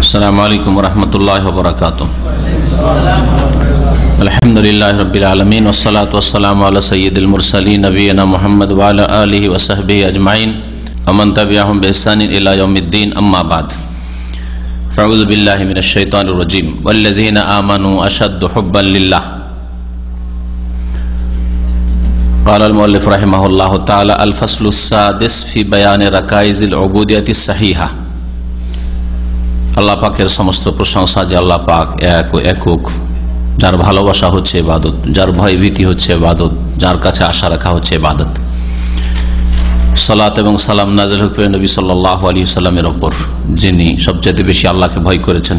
अस्सलामु अलैकुम वरहमतुल्लाहि वबरकातुहू। अल्हम्दुलिल्लाहि रब्बिल आलमीन वस्सलातु वस्सलामु अला सय्यिदिल मुरसलीन नबीना मुहम्मद व अला आलिहि व सहबिहि अजमाइन व मन तबिअहुम बिइहसान इला यौमिद्दीन, अम्मा बाद। फ़अऊज़ु बिल्लाहि मिनश शैतानिर रजीम। वल्लज़ीना आमनू अशद्दु हुब्बन लिल्लाह। क़ालल मुअल्लिफ़ रहिमहुल्लाहु तआला अल फ़स्लुस सादिस फ़ी बयान रकाइज़िल उबूदियतिस सहीहा। আল্লাহ পাকের সমস্ত প্রশংসা যে আল্লাহ পাক একক, যার ভালোবাসা হচ্ছে ইবাদত, যার ভয় ভীতি হচ্ছে ইবাদত, যার কাছে আশা রাখা হচ্ছে ইবাদত। সালাত এবং সালাম নাযিল হোক নবী সাল্লাল্লাহু আলাইহি ওয়াসাল্লামের উপর, যিনি সবচেয়ে বেশি আল্লাহকে ভয় করেছেন,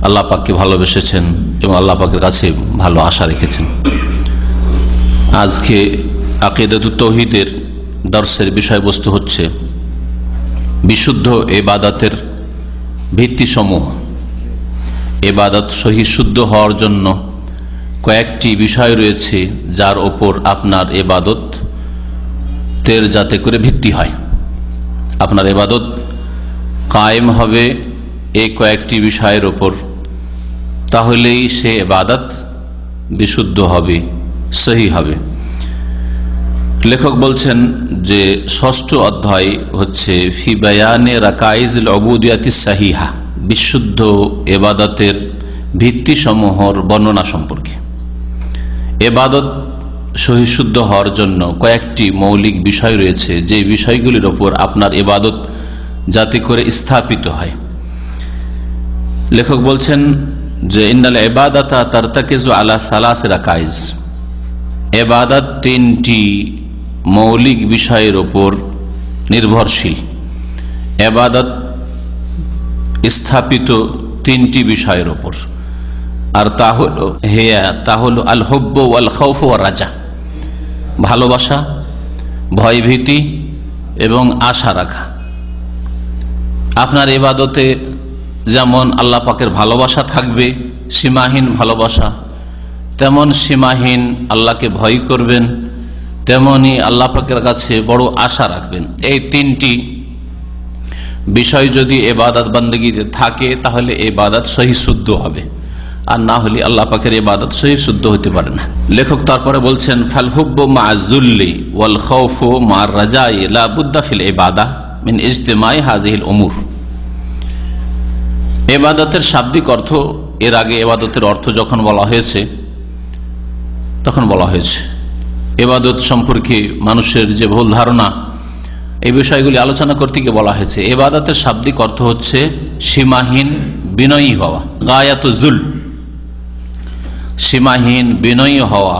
আল্লাহ পাককে ভালোবেসেছেন এবং আল্লাহ পাকের কাছে ভালো আশা রেখেছেন। আজকে আকিদাতুত তাওহীদের দর্সের বিষয়বস্তু হচ্ছে বিশুদ্ধ ইবাদতের ভিত্তিসমূহ। ইবাদত সহি শুদ্ধ হওয়ার জন্য কয়েকটি বিষয় রয়েছে যার ওপর আপনার ইবাদতের যাতে করে ভিত্তি হয়, আপনার ইবাদত কায়েম হবে এই কয়েকটি বিষয়ের ওপর, তাহলেই সে ইবাদত বিশুদ্ধ হবে, সহি হবে। লেখক বলছেন যে ষষ্ঠ অধ্যায় হচ্ছে ফি বায়ানে রাকাইজিল উবুদিয়াতিস সাহিহা, বিশুদ্ধ ইবাদতের ভিত্তিসমূহর বর্ণনা সম্পর্কে। ইবাদত সহি শুদ্ধ হওয়ার জন্য কয়েকটি মৌলিক বিষয় রয়েছে, যে বিষয়গুলির ওপর আপনার ইবাদত যাতে করে স্থাপিত হয়। লেখক বলছেন যে ইন্নাল ইবাদাতা তারতাকিজু আলা সালাসি রাকাইজ। ইবাদত তিনটি মৌলিক বিষয়ের ওপর নির্ভরশীল। ইবাদত স্থাপিত তিনটি বিষয়ের ওপর, আর তা হলো আল হুব্ব ওয়াল খাউফ ওয়ার রাজা, ভালোবাসা, ভয়ভীতি এবং আশা রাখা। আপনার ইবাদতে যেমন আল্লাহ পাকের ভালোবাসা থাকবে, সীমাহীন ভালোবাসা, তেমন সীমাহীন আল্লাহকে ভয় করবেন, তেমনি আল্লাহ পাকের কাছে বড় আশা রাখবেন। এই তিনটি বিষয় যদি ইবাদত বান্দেগীতে থাকে তাহলে ইবাদত সহি শুদ্ধ হবে, আর না হলে আল্লাহ পাকের ইবাদত সহি শুদ্ধ হতে পারে না। লেখক তারপরে বলছেন ফাল হুব্বু মা'আজ যুল্লি ওয়াল খাউফু মা'আর রাজাই লা বুদ্দা ফিল ইবাদাহ মিন ইজতিমাই হাযিহিল উমুর। ইবাদতের শাব্দিক অর্থ, এর আগে ইবাদতের অর্থ যখন বলা হয়েছে তখন বলা হয়েছে ইবাদত সম্পর্কে মানুষের যে ভুল ধারণা, এই বিষয়গুলি আলোচনা করতে গিয়ে বলা হয়েছে ইবাদতের শাব্দিক অর্থ হচ্ছে সীমাহীন বিনয়ী হওয়া, গায়াতুজ যুল, সীমাহীন বিনয়ী হওয়া,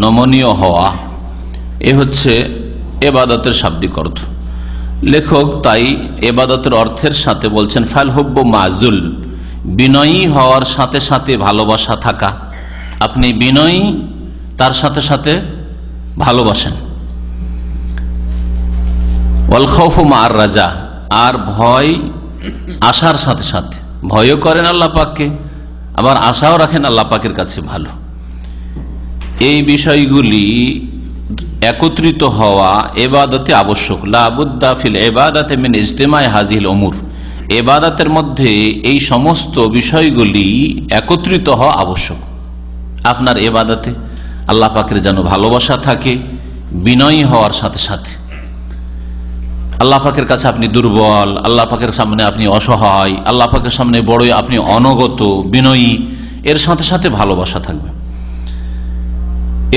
নমনীয় হওয়া, এ হচ্ছে ইবাদতের শাব্দিক অর্থ। লেখক তাই ইবাদতের অর্থের সাথে বলছেন ফাল হুব্বু মা'আজ যুল, বিনয়ী হওয়ার সাথে সাথে ভালোবাসা থাকা। আপনি বিনয়ী, তার সাথে সাথে ভালোবাসেন। ওয়াল খাউফু মা'আর রাজা, আর ভয় আশার সাথে সাথে, ভয়ও করেন আল্লাহ পাককে, আবার আশাও রাখেন আল্লাহ পাকের কাছে ভালো। এই বিষয়গুলি একত্রিত হওয়া ইবাদতে আবশ্যক। লা বুদ্দা ফিল ইবাদাতি মিন ইজতিমাই হাযিহিল উমুর, ইবাদতের মধ্যে এই সমস্ত বিষয়গুলি একত্রিত হওয়া আবশ্যক। আপনার ইবাদতে আল্লাহ পাকের যেন ভালোবাসা থাকে, বিনয়ী হওয়ার সাথে সাথে। আল্লাহ পাকের কাছে আপনি দুর্বল, আল্লাহ পাকের সামনে আপনি অসহায়, আল্লাহ পাকের সামনে বড়ই আপনি অনগত, বিনয়ী, এর সাথে সাথে ভালোবাসা থাকবে,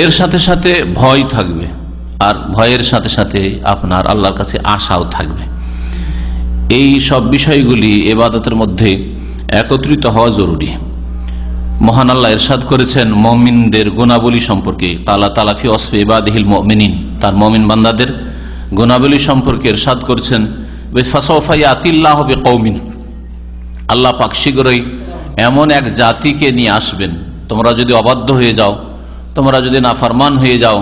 এর সাথে সাথে ভয় থাকবে, আর ভয়ের সাথে সাথে আপনার আল্লাহর কাছে আশাও থাকবে। এই সব বিষয়গুলি ইবাদতের মধ্যে একত্রিত হওয়া জরুরি। মহান আল্লাহ ইরশাদ করেছেন মুমিনদের গুণাবলী সম্পর্কে, তাআলা তাআলা ফি ওয়াসফি ইবাদিহিল মুমিনিন, তার মুমিন বান্দাদের গুণাবলী সম্পর্কে ইরশাদ করেছেন ফাসাউফা ইয়াতিল্লাহু বিকওমিন, আল্লাহ পাক শীঘ্রই এমন এক জাতিকে নিয়ে আসবেন। তোমরা যদি অবাধ্য হয়ে যাও, তোমরা যদি নাফরমান হয়ে যাও,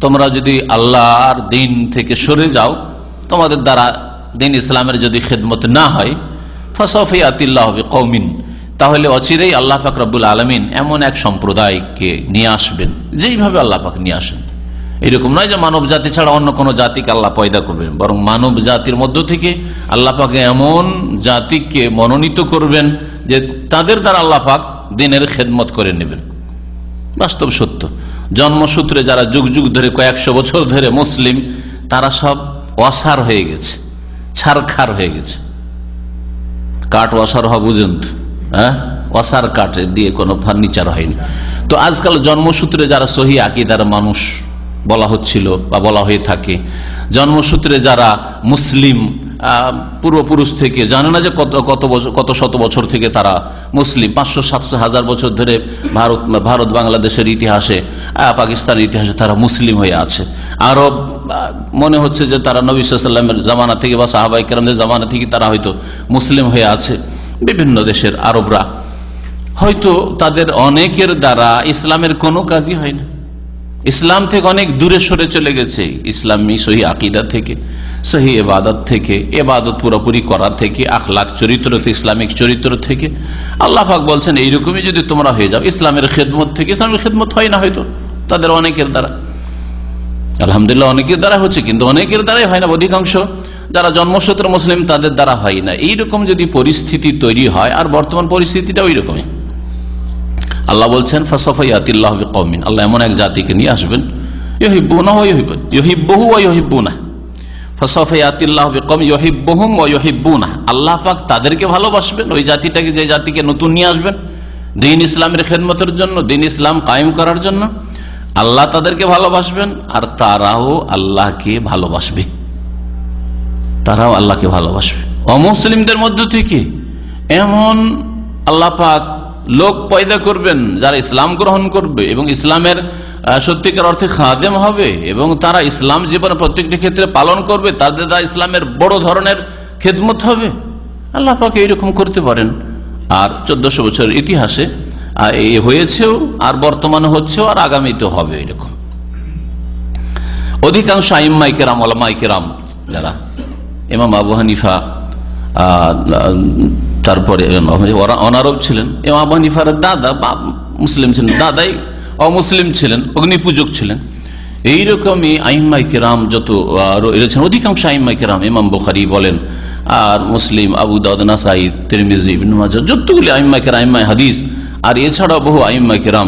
তোমরা যদি আল্লাহর দ্বীন থেকে সরে যাও, তোমাদের দ্বারা দ্বীন ইসলামের যদি খেদমত না হয়, ফাসাউফা ইয়াতিল্লাহু বিকওমিন, তাহলে অচিরেই আল্লাহ পাক রব্বুল আলামিন এমন এক সম্প্রদায়কে নিয়ে আসবেন, যেইভাবে আল্লাহ পাক নিয়ে আসেন। এরকম নয় যে মানব জাতি ছাড়া অন্য কোনো জাতিকে আল্লাহ পয়দা করবেন, বরং মানব জাতির মধ্য থেকে আল্লাহ পাক এমন জাতিকে মনোনীত করবেন যে তাদের দ্বারা আল্লাহ পাক দিনের খেদমত করে নেবেন। বাস্তব সত্য। জন্মসূত্রে যারা যুগ যুগ ধরে কয়েকশো বছর ধরে মুসলিম, তারা সব অসার হয়ে গেছে, ছারখার হয়ে গেছে। কাঠ অসার হওয়া বুঝেন তো, হ্যাঁ, অসার কাঠ দিয়ে কোনো ফার্নিচার হয়নি। তো আজকাল জন্মসূত্রে যারা সহি আকীদার মানুষ বলা হচ্ছিল বা বলা হয়ে থাকে, জন্মসূত্রে যারা মুসলিম পূর্বপুরুষ থেকে, জানে না যে কত শত বছর থেকে তারা মুসলিম, 500-700 বছর ধরে ভারত বাংলাদেশের ইতিহাসে, পাকিস্তানের ইতিহাসে তারা মুসলিম হয়ে আছে। আরব মনে হচ্ছে যে তারা নবী সাল্লাল্লাহু আলাইহি ওয়াসাল্লামের জামানা থেকে বা সাহাবায়ে কেরামদের জামানা থেকে তারা হয়তো মুসলিম হয়ে আছে। বিভিন্ন দেশের আরবরা হয়তো তাদের অনেকের দ্বারা ইসলামের কোনো কাজই হয় না, ইসলাম থেকে অনেক দূরে সরে চলে গেছে। ইসলামী সহি আকীদা থেকে, সহি ইবাদত থেকে, ইবাদত পুরোপুরি করা থেকে, আখলাক চরিত্র থেকে, ইসলামিক চরিত্র থেকে। আল্লাহ পাক বলছেন এইরকমই যদি তোমরা হয়ে যাও ইসলামের খেদমত থেকে। ইসলামের খেদমত হয় না হয়তো তাদের অনেকের দ্বারা, আলহামদুলিল্লাহ অনেকের দ্বারা হচ্ছে, কিন্তু অনেকের দ্বারাই হয় না। অধিকাংশ যারা জন্মসূত্রে মুসলিম তাদের দ্বারা হয় না। এইরকম যদি পরিস্থিতি তৈরি হয়, আর বর্তমান পরিস্থিতিটা ওই রকমই। আল্লাহ বলছেন ফাসাফা ইয়াতিল্লাহু বিকওমিন, আল্লাহ এমন এক জাতিকে নিয়ে আসবেন, ইউহিব্বুনাহু ওয়া ইউহিব্বুহু ওয়া ইউহিব্বুনাহু। ফাসাফা ইয়াতিল্লাহু বিকওমিন ইউহিব্বুহুম ওয়া ইউহিব্বুনাহু, আল্লাহ পাক তাদেরকে ভালোবাসবেন, ওই জাতিটাকে, যে জাতিকে নতুন নিয়ে আসবেন দ্বীন ইসলামের খেদমতের জন্য, দ্বীন ইসলাম কায়েম করার জন্য। আল্লাহ তাদেরকে ভালোবাসবেন আর তারাও আল্লাহকে ভালোবাসবে, তারাও আল্লাহকে ভালোবাসবে। অমুসলিমদের মধ্য থেকে এমন আল্লাহ পাক লোক পয়দা করবেন যারা ইসলাম গ্রহণ করবে এবং ইসলামের সত্যিকার অর্থে খাদেম হবে, এবং তারা ইসলাম জীবনের প্রত্যেকটি ক্ষেত্রে পালন করবে, তাদের দ্বারা ইসলামের বড় ধরনের খেদমত হবে। আল্লাহ পাক এইরকম করতে পারেন। আর 1400 বছরের ইতিহাসে হয়েছেও, আর বর্তমানে হচ্ছেও, আর আগামীতে হবে এরকম। অধিকাংশ আইম্মায়ে কেরাম, উলামায়ে কেরাম যারা, ইমাম আবু হানিফা, তারপরে অনারব ছিলেন, ইমাম আবু হানিফার দাদা মুসলিম ছিলেন, দাদাই অমুসলিম ছিলেন, অগ্নিপূজক ছিলেন। এইরকমই আইম্মায়ে কেরাম যত রয়েছেন, অধিকাংশ আইম্মায়ে কেরাম, ইমাম বুখারী বলেন, আর মুসলিম, আবু দাউদ, নাসাই, তিরমিজি, ইবনে মাজাহ, যতগুলি আইম্মায়ে কেরাম, আইম্মায়ে হাদিস, আর এছাড়াও বহু আইম্মায়ে কেরাম,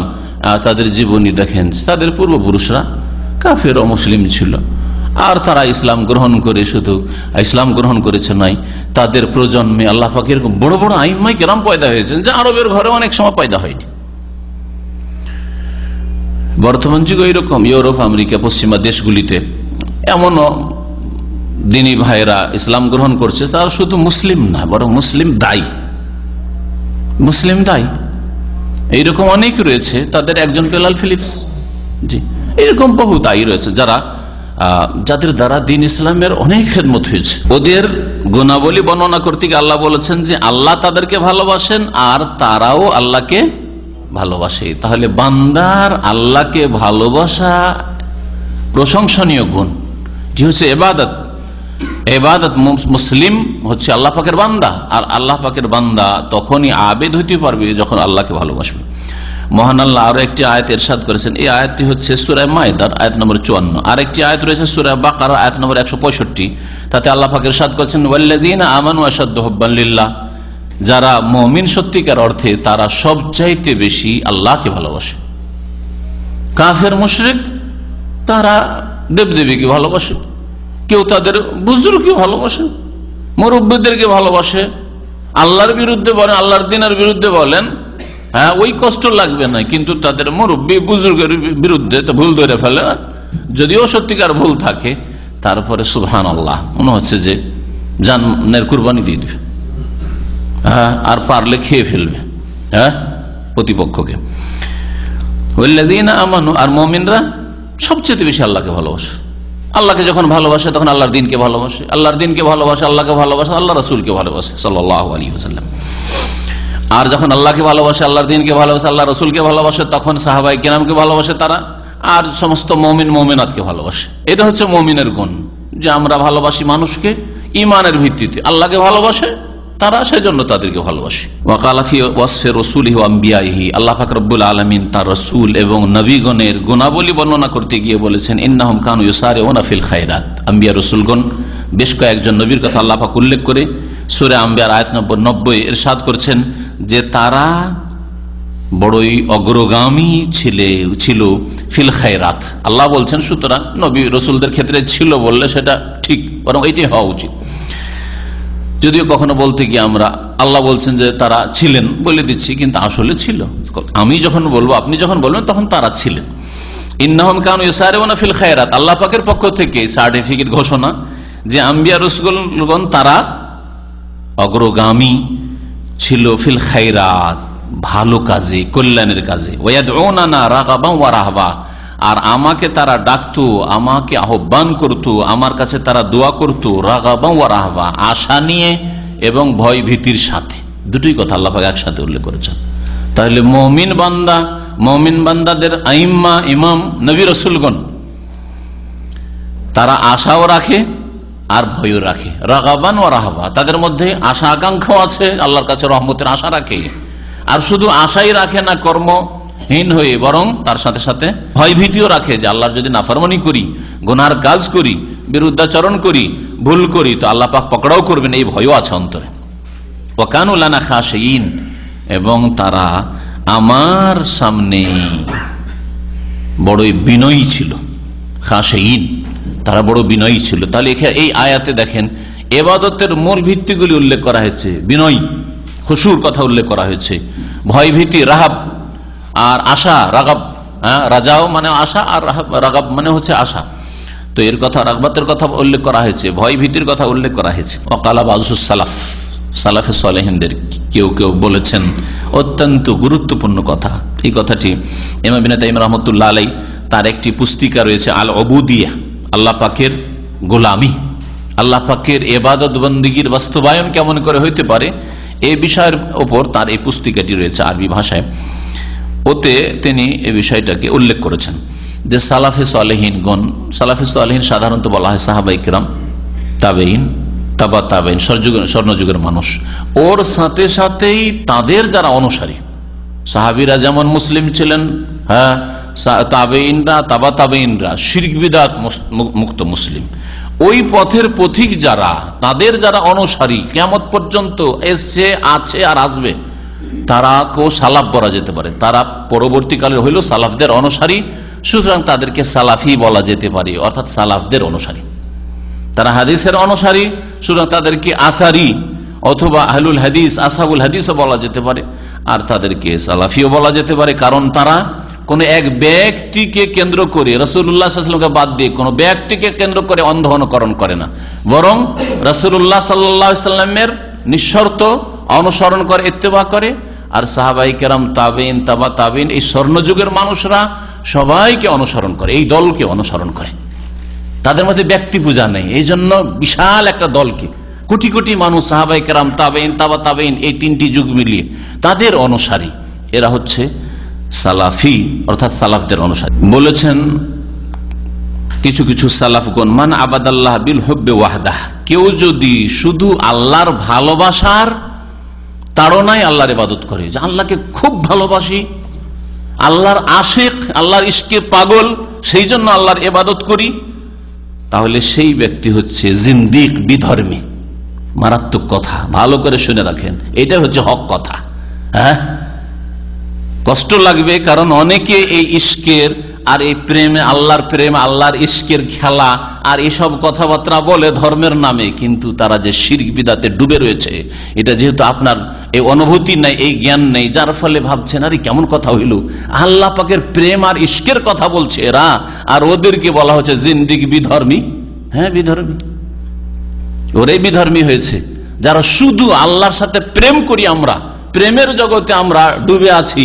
তাদের জীবনী দেখেন, তাদের পূর্বপুরুষরা কাফের অমুসলিম ছিল, আর তারা ইসলাম গ্রহণ করে, শুধু ইসলাম গ্রহণ করেছে নাই, তাদের প্রজন্মে আল্লাহ পাক এরকম বড় বড় আইম্মায়ে কেরাম পয়দা হয়েছেন, যা আরবের ঘরে অনেক সময় পয়দা হয়নি। বর্তমান যুগে এরকম ইউরোপ, আমেরিকা, পশ্চিমা দেশগুলিতে এমনও দিনী ভাইরা ইসলাম গ্রহণ করছে, তারা শুধু মুসলিম না, বরং মুসলিম দায়ী, মুসলিম দায়ী। এইরকম অনেক রয়েছে, তাদের একজন বেলাল ফিলিপস, জি, এরকম বহু দায়ী রয়েছে যাদের দ্বারা দ্বীন ইসলামের অনেক খেদমত হয়েছে। ওদের গুণাবলী বর্ণনা করতে গিয়ে আল্লাহ বলেছেন যে আল্লাহ তাদেরকে ভালোবাসেন আর তারাও আল্লাহকে ভালোবাসে। তাহলে বান্দার আল্লাহকে ভালোবাসা প্রশংসনীয় গুণ, যে হচ্ছে ইবাদত। ইবাদত, মুসলিম হচ্ছে আল্লাহ পাকের বান্দা, আর আল্লাহ পাকের বান্দা তখনই আবেদ হইতে পারবে যখন আল্লাহকে ভালোবাসবে। মহান আল্লাহ আরো একটি আয়াত ইরশাদ করেছেন, এই আয়াতটি হচ্ছে সূরা মাইদার আয়াত নম্বর 54। আর একটি আয়াত রয়েছে সূরা বাকারা আয়াত নম্বর 165, তাতে আল্লাহ পাক ইরশাদ করেছেন ওয়াল্লাযীনা আমানু আশাদ্দু হুব্বান লিল্লাহ, যারা মুমিন সত্যিকার অর্থে তারা সবচাইতে বেশি আল্লাহকে ভালোবাসে। কাফের মুশরিক তারা দেবদেবীকে ভালোবাসে, কেউ তাদের বুজুর্গকে ভালোবাসে, মুরব্বীদেরকে ভালোবাসে, আল্লাহর বিরুদ্ধে বলেন, আল্লাহর দ্বীনের বিরুদ্ধে বলেন, হ্যাঁ ওই কষ্ট লাগবে না, কিন্তু তাদের মুরব্বী বুজুর্গের বিরুদ্ধে তো ভুল ধরে ফেলে, যদিও সত্যিকার ভুল থাকে, তারপরে সুবহানাল্লাহ মনে হচ্ছে যে জানের কুরবানি দিয়ে দিবে, হ্যাঁ, আর পারলে খেয়ে ফেলবে, হ্যাঁ, প্রতিপক্ষকে। ওয়াল্লাযীনা আমানু, আর মুমিনরা সবচেয়ে বেশি আল্লাহকে ভালোবাসে। আল্লাহকে যখন ভালোবাসে তখন আল্লাহর দ্বীনকে ভালোবাসে, আল্লাহর দ্বীনকে ভালোবাসে, আল্লাহকে ভালোবাসে, আল্লাহ রাসূলকে ভালোবাসে সাল্লাল্লাহু আলাইহি ওয়াসাল্লাম। আর যখন আল্লাহকে ভালোবাসে, আল্লাহর দ্বীনকে ভালোবাসে, আল্লাহ রাসূলকে ভালোবাসে, তখন সাহাবায়ে কেরামকে ভালোবাসে তারা, আর সমস্ত মুমিন মুমিনাতকে ভালোবাসে। এটা হচ্ছে মুমিনের গুণ, যে আমরা ভালোবাসি মানুষকে ঈমানের ভিত্তিতে। আল্লাহকে ভালোবাসে তারা সেজন্য তাদেরকে ভালোবাসে। ওয়াকালা ফি ওয়াসফি রাসূলিহি ওয়া আম্বিয়াইহি, আল্লাহ পাক রব্বুল আলামিন তার রাসূল এবং নবীগণের গুণাবলী বর্ণনা করতে গিয়ে বলেছেন ইন্নাহুম কানু ইউসারিউনা ফিল খায়রাত। আম্বিয়া রাসূলগণ বেশ কয়েকজন নবীর কথা আল্লাহ পাক উল্লেখ করে সূরা আম্বিয়ার আয়াত 90 ইরশাদ করছেন যে তারা বড়ই অগ্রগামী ছিল ফিল খায়রাত। আল্লাহ বলছেন, সুতরাং নবী রাসূলদের ক্ষেত্রে ছিল বললে সেটা ঠিক, বরং এটাই হওয়া উচিত। যদিও কখনো বলতে গিয়ে আমরা আল্লাহ বলছেন যে তারা ছিলেন বলে দিচ্ছি, কিন্তু আসলে ছিল। আমি যখন বলবো, আপনি যখন বলবেন, তখন তারা ছিলেন। ইন্নাহুম কানু ইউসারিউনা ফিল খায়রাত, আল্লাহ পাকের পক্ষ থেকে সার্টিফিকেট ঘোষণা যে আম্বিয়া রাসূলগণ তারা অগ্রগামী ছিল ফিল খায়রাত, ভালো কাজে, কল্যাণের কাজে। ওয়ায়াদউনানা রাগাবান ওয়া রাহবা, আর আমাকে তারা ডাকতো, আমাকে আহ্বান করতো, আমার কাছে তারা দোয়া করতো, রাগাবান ওয়া রাহবা, আশা নিয়ে এবং ভয় ভীতির সাথে। দুটোই কথা আল্লাহ পাক একসাথে উল্লেখ করেছেন। তাহলে মুমিন বান্দাদের আইম্মা, ইমাম, নবী রাসূলগণ তারা আশাও রাখে আর ভয়ও রাখে। রাগাবান ওয়া রাহবা, তাদের মধ্যে আশা আকাঙ্ক্ষাও আছে, আল্লাহর কাছে রহমতের আশা রাখে। আর শুধু আশাই রাখে না কর্মহীন হয়ে, বরং তার সাথে সাথে ভয় ভীতিও রাখে যে আল্লাহর যদি নাফরমানি করি, গুনার কাজ করি, বিরুদ্ধাচরণ করি, ভুল করি, তো আল্লাহ পাক পকড়াও করবেন, এই ভয়ও আছে অন্তরে। ওয়া কানু লানা খাশিঈন, এবং তারা আমার সামনে বড়ই বিনয়ী ছিল। খাশিঈন, তারা বড় বিনয়ী ছিল। তাহলে এই আয়াতে দেখেন ইবাদতের মূল ভিত্তিগুলি উল্লেখ করা হয়েছে। বিনয়, খুশুর কথা উল্লেখ করা হয়েছে, ভয় ভীতি, রাহাব আর আশা, রাগাব, রাজাও মানে আশা, আর রাগাব মানে হচ্ছে আশা। তো এর কথা, রাগবাতের কথা উল্লেখ করা হয়েছে, ভয় ভীতির কথা উল্লেখ করা হয়েছে। ওয়াকালা বাযুস সালাফ, সালাফে সালেহিনদের কেউ কেউ বলেছেন অত্যন্ত গুরুত্বপূর্ণ কথা। এই কথাটি ইমাম ইবনে তাইমিয়া রাহমাতুল্লাহ আলাইহি তার একটি পুস্তিকা রয়েছে আল উবুদিয়া, আল্লাহ পাকের গোলামি, আল্লাহ পাকের ইবাদত বন্দেগীর বাস্তবায়ন কেমন করে হইতে পারে, এই বিষয়ের উপর তার এই পুস্তিকাটি রয়েছে আরবি ভাষায়। ওতে তিনি এই বিষয়টাকে উল্লেখ করেছেন যে সালাফে সালেহিনগণ, সালাফে সালেহিন সাধারণত বলা হয় সাহাবায়ে কেরাম, তাবেঈন, তাবা তাবেঈন, স্বর্ণযুগের মানুষ। ওর সাথে সাথেই তাদের যারা অনুসারী, সাহাবীরা যেমন মুসলিম ছিলেন, হ্যাঁ, তাবেঈনরা, তাবা তাবেঈনরা শিরক বিদআত মুক্ত মুসলিম। ওই পথের পথিক যারা, তাদের যারা অনুসারী কিয়ামত পর্যন্ত এসছে, আছে আর আসবে, তারাকেও সালাফ বলা যেতে পারে। তারা পরবর্তীকালে হইল সালাফদের অনুসারী, সুতরাং তাদেরকে সালাফি বলা যেতে পারে, অর্থাৎ সালাফদের অনুসারী। তারা হাদিসের অনুসারী, সুতরাং তাদেরকে আসারি অথবা আহলুল হাদিস, আসহাবুল হাদিসও বলা যেতে পারে, আর তাদেরকে সালাফিও বলা যেতে পারে। কারণ তারা কোন এক ব্যক্তিকে কেন্দ্র করে, রাসূলুল্লাহ সাল্লাল্লাহু আলাইহি ওয়াসাল্লামকে বাদ দিয়ে কোন ব্যক্তিকে কেন্দ্র করে অন্ধ অনুকরণ করে না, বরং রাসূলুল্লাহ সাল্লাল্লাহু আলাইহি ওয়াসাল্লামের নিঃশর্ত অনুসরণ করে, ইত্তেবা করে। আর সাহাবায়ে কেরাম, তাবেঈন, তাবা তাবেঈন, এই স্বর্ণযুগের মানুষরা সবাইকে অনুসরণ করে, এই দলকে অনুসরণ করে। তাদের মধ্যে ব্যক্তি পূজা নেই। এই জন্য বিশাল একটা দলকে, কোটি কোটি মানুষ, সাহাবায়ে কেরাম, তাবেঈন, তাবা তাবেঈন, এই তিনটি যুগ মিলিয়ে তাদের অনুসারী, এরা হচ্ছে সালাফি, অর্থাৎ সালাফদের অনুসারী। বলেছেন কিছু কিছু সালাফগণ, মান আবাদাল্লাহ বিল হুব্বি ওয়াহদাহ, কেউ যদি শুধু আল্লাহর ভালোবাসার তাড়নায় আল্লাহর ইবাদত করে, যে আল্লাহকে খুব ভালোবাসি, আল্লাহর আশিক, আল্লাহর ইশকে পাগল, সেই জন্য আল্লাহর ইবাদত করি, তাহলে সেই ব্যক্তি হচ্ছে জিন্দিক, বিধর্মী। মারাত্মক কথা, ভালো করে শুনে রাখেন, এটা হচ্ছে হক কথা। হ্যাঁ, কষ্ট লাগবে, কারণ অনেকে এই ইশকের আর এই প্রেমে, আল্লাহর প্রেম, আল্লাহর ইশকের খেলা আর এসব কথাবার্তা বলে ধর্মের নামে, কিন্তু তারা যে শিরক বিদআতে ডুবে রয়েছে, এটা যেহেতু আপনার এই অনুভূতি নাই, এই জ্ঞান নেই, যার ফলে ভাবছেন আরে কেমন কথা হইল, আল্লাহ পাকের প্রেম আর ইশকের কথা বলছে এরা, আর ওদেরকে বলা হচ্ছে জিন্দিক, বিধর্মী। হ্যাঁ, বিধর্মী, ওরাই বিধর্মী হয়েছে যারা শুধু আল্লাহর সাথে প্রেম করি, আমরা প্রেমের জগতে আমরা ডুবে আছি,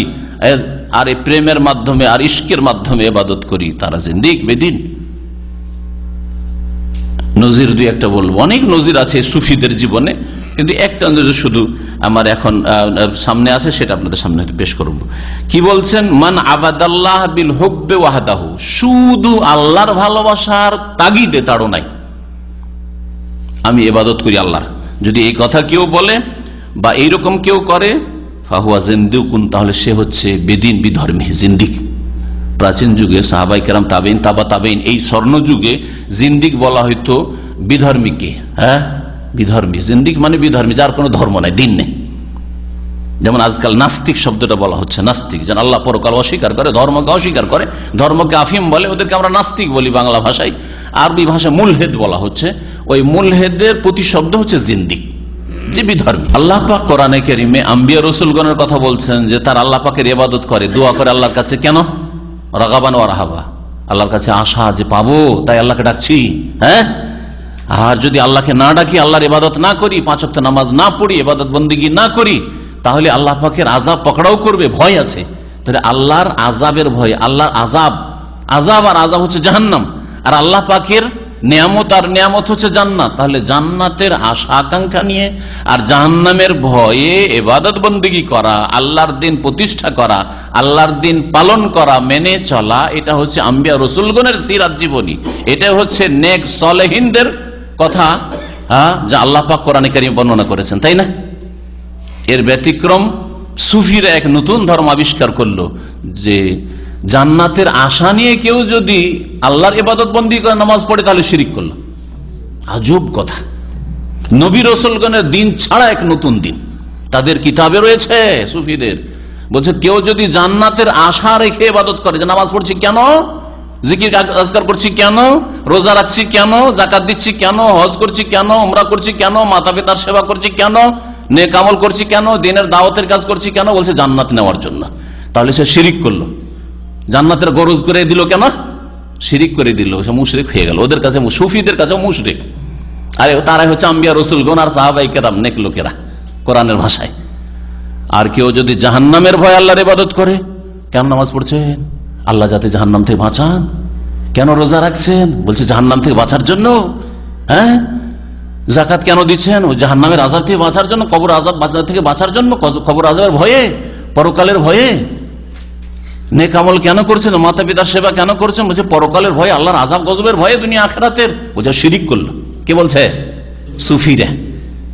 আর এই প্রেমের মাধ্যমে আর ইশকের মাধ্যমে ইবাদত করি, তারা জিন্দিক, বেদিন। নজির দুই একটা বলবো, অনেক নজির আছে সুফিদের জীবনে, কিন্তু একটা নজির শুধু আমার এখন সামনে আছে, সেটা আপনাদের সামনে পেশ করব। কি বলছেন? মান আবাদাল্লাহ বিল হুব্বি ওয়াহদাহু, শুধু আল্লাহর ভালোবাসার তাগিদে, তাড়নাই আমি ইবাদত করি আল্লাহর। যদি এই কথা কেউ বলে, বা এইরকম কেউ করে ফাহুয়া জিন্দিকুন, তাহলে সে হচ্ছে বেদিন বিধর্মী জিন্দিক। প্রাচীন যুগে সাহাবাই কেরাম তাবেইন তাবা তাবেইন এই স্বর্ণ যুগে জিন্দিক বলা হইতো বিধর্মীকে। হ্যাঁ, বিধর্মী জিন্দিক মানে বিধর্মী, যার কোনো ধর্ম নাই, দিন নেই। যেমন আজকাল নাস্তিক শব্দটা বলা হচ্ছে, নাস্তিক যেন আল্লাহ পরকাল অস্বীকার করে, ধর্মকে অস্বীকার করে, ধর্মকে আফিম বলে, ওদেরকে আমরা নাস্তিক বলি বাংলা ভাষায়। আরবি ভাষায় মুলহেদ বলা হচ্ছে। ওই মুলহেদের প্রতিশব্দ হচ্ছে জিন্দিক, যে বিধর্মী। আল্লাহ পাক কোরআনে কারীমে আম্বিয়া রাসূলগণের কথা বলছেন যে তার আল্লাহ পাকের ইবাদত করে, দোয়া করে আল্লাহর কাছে। কেন? রাগাবান ওয়া রাহাবা, আল্লাহর কাছে আশা যে পাবো, তাই আল্লাহকে ডাকছি। হ্যাঁ, আর যদি আল্লাহকে না ডাকি, আল্লাহর ইবাদত না করি, 5 ওয়াক্ত নামাজ না পড়ি, ইবাদত বন্দেগী না করি, তাহলে আল্লাহ পাকের আযাব পকড়াও করবে, ভয় আছে। তাহলে আল্লাহর আযাবের ভয়, আল্লাহর আযাব, আযাব আর আযাব হচ্ছে জাহান্নাম, আর আল্লাহ পাকের নিয়ামত আর নিয়ামত হচ্ছে জান্নাত। তাহলে জান্নাতের আশা আকাঙ্ক্ষা নিয়ে আর জাহান্নামের ভয়ে ইবাদত বন্দেগী করা, আল্লাহর দিন প্রতিষ্ঠা করা, আল্লাহর দিন পালন করা, মেনে চলা, এটা হচ্ছে আম্বিয়া রাসূলগণের সিরাত জীবনী। এটা হচ্ছে নেক সালেহিনদের কথা, হ্যাঁ, যা আল্লাহ পাক কোরআনে কারীমে বর্ণনা করেছেন, তাই না? এর ব্যতিক্রম সুফিরা এক নতুন ধর্ম আবিষ্কার করলো যে জান্নাতের আশা নিয়ে কেউ যদি আল্লাহর ইবাদত বন্দি করে নামাজ পড়ে, তাহলে শিরিক করলো। আজব কথা। নবী রাসূলগণের দিন ছাড়া এক নতুন দিন তাদের কিতাবে রয়েছে। সুফিদের বলছে কেউ যদি জান্নাতের আশা রেখে ইবাদত করে, যে নামাজ পড়ছি কেন, জিকির আজকার করছি কেন, রোজা রাখছি কেন, যাকাত দিচ্ছি কেন, হজ করছি কেন, উমরা করছি কেন, মাতা পিতার সেবা করছি কেন, নেক আমল করছি কেন, দিনের দাওয়াতের কাজ করছি কেন, বলছে জান্নাত নেওয়ার জন্য, তাহলে সে শিরিক করলো। জান্নাতের গরজ করে দিল কেন? শিরিক করে দিল, সে মুশরিক হয়ে গেল। ওদের কাছে, সুফিদের কাছে মুশরিক। আরে তারাই হচ্ছে আম্বিয়া রাসূলগণ আর সাহাবায়ে কেরাম, নেক লোকেরা কোরআনের ভাষায়। আর কেউ যদি জাহান্নামের ভয় আল্লাহর ইবাদত করে, কেন নামাজ পড়ছেন? আল্লাহ যাতে জাহান্নাম থেকে বাঁচান। কেন রোজা রাখছেন? বলছে জাহান্নাম থেকে বাঁচার জন্য। হ্যাঁ, যাকাত কেন দিচ্ছেন? ওই জাহান্নামের আযাব থেকে বাঁচার জন্য, কবর আযাব থেকে বাঁচার জন্য, কবর আযাবের ভয়ে, পরকালের ভয়ে। নেক আমল কেন করছেন? মাতা পিতার সেবা কেন করছেন? বলছে পরকালের ভয়ে, আল্লাহর আযাব গজবের ভয়ে, দুনিয়া আখিরাতের। বলছে শিরিক করলো। কে বলছে? সুফিরা।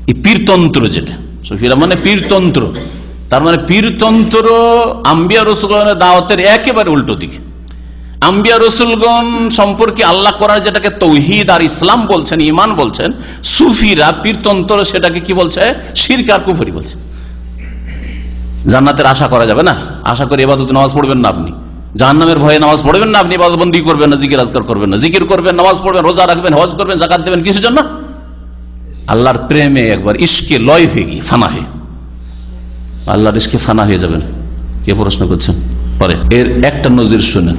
এই পীরতন্ত্র, যেটা সুফিরা মানে পীরতন্ত্র, তার মানে পীরতন্ত্র আম্বিয়া রাসূলগণের দাওয়াতের একেবারে উল্টো দিকে। আম্বিয়া রাসূলগণ সম্পর্কে আল্লাহ কোরআনে যেটাকে তৌহিদ আর ইসলাম বলছেন, ঈমান বলছেন, সুফিরা পীরতন্ত্র সেটাকে কি বলছে? শিরক আর কুফরি বলছে। জান্নাতের আশা করা যাবে না, আশা করে ইবাদত নামাজ পড়বেন না আপনি, জাহান্নামের ভয়ে নামাজ পড়বেন না আপনি, ইবাদত বন্দেগী করবেন না, জিকির আজকার করবেন না, জিকির করবেন, নামাজ পড়বেন, রোজা রাখবেন, হজ করবেন, যাকাত দেবেন, কিসের জন্য? আল্লাহর প্রেমে একবার ইশকে লয় হয়ে গিয়ে ফানা হয়ে, আল্লাহর ইশকে ফানা হয়ে যাবেন। কে প্রশ্ন করছেন? পরে এর একটা নজির শুনেন।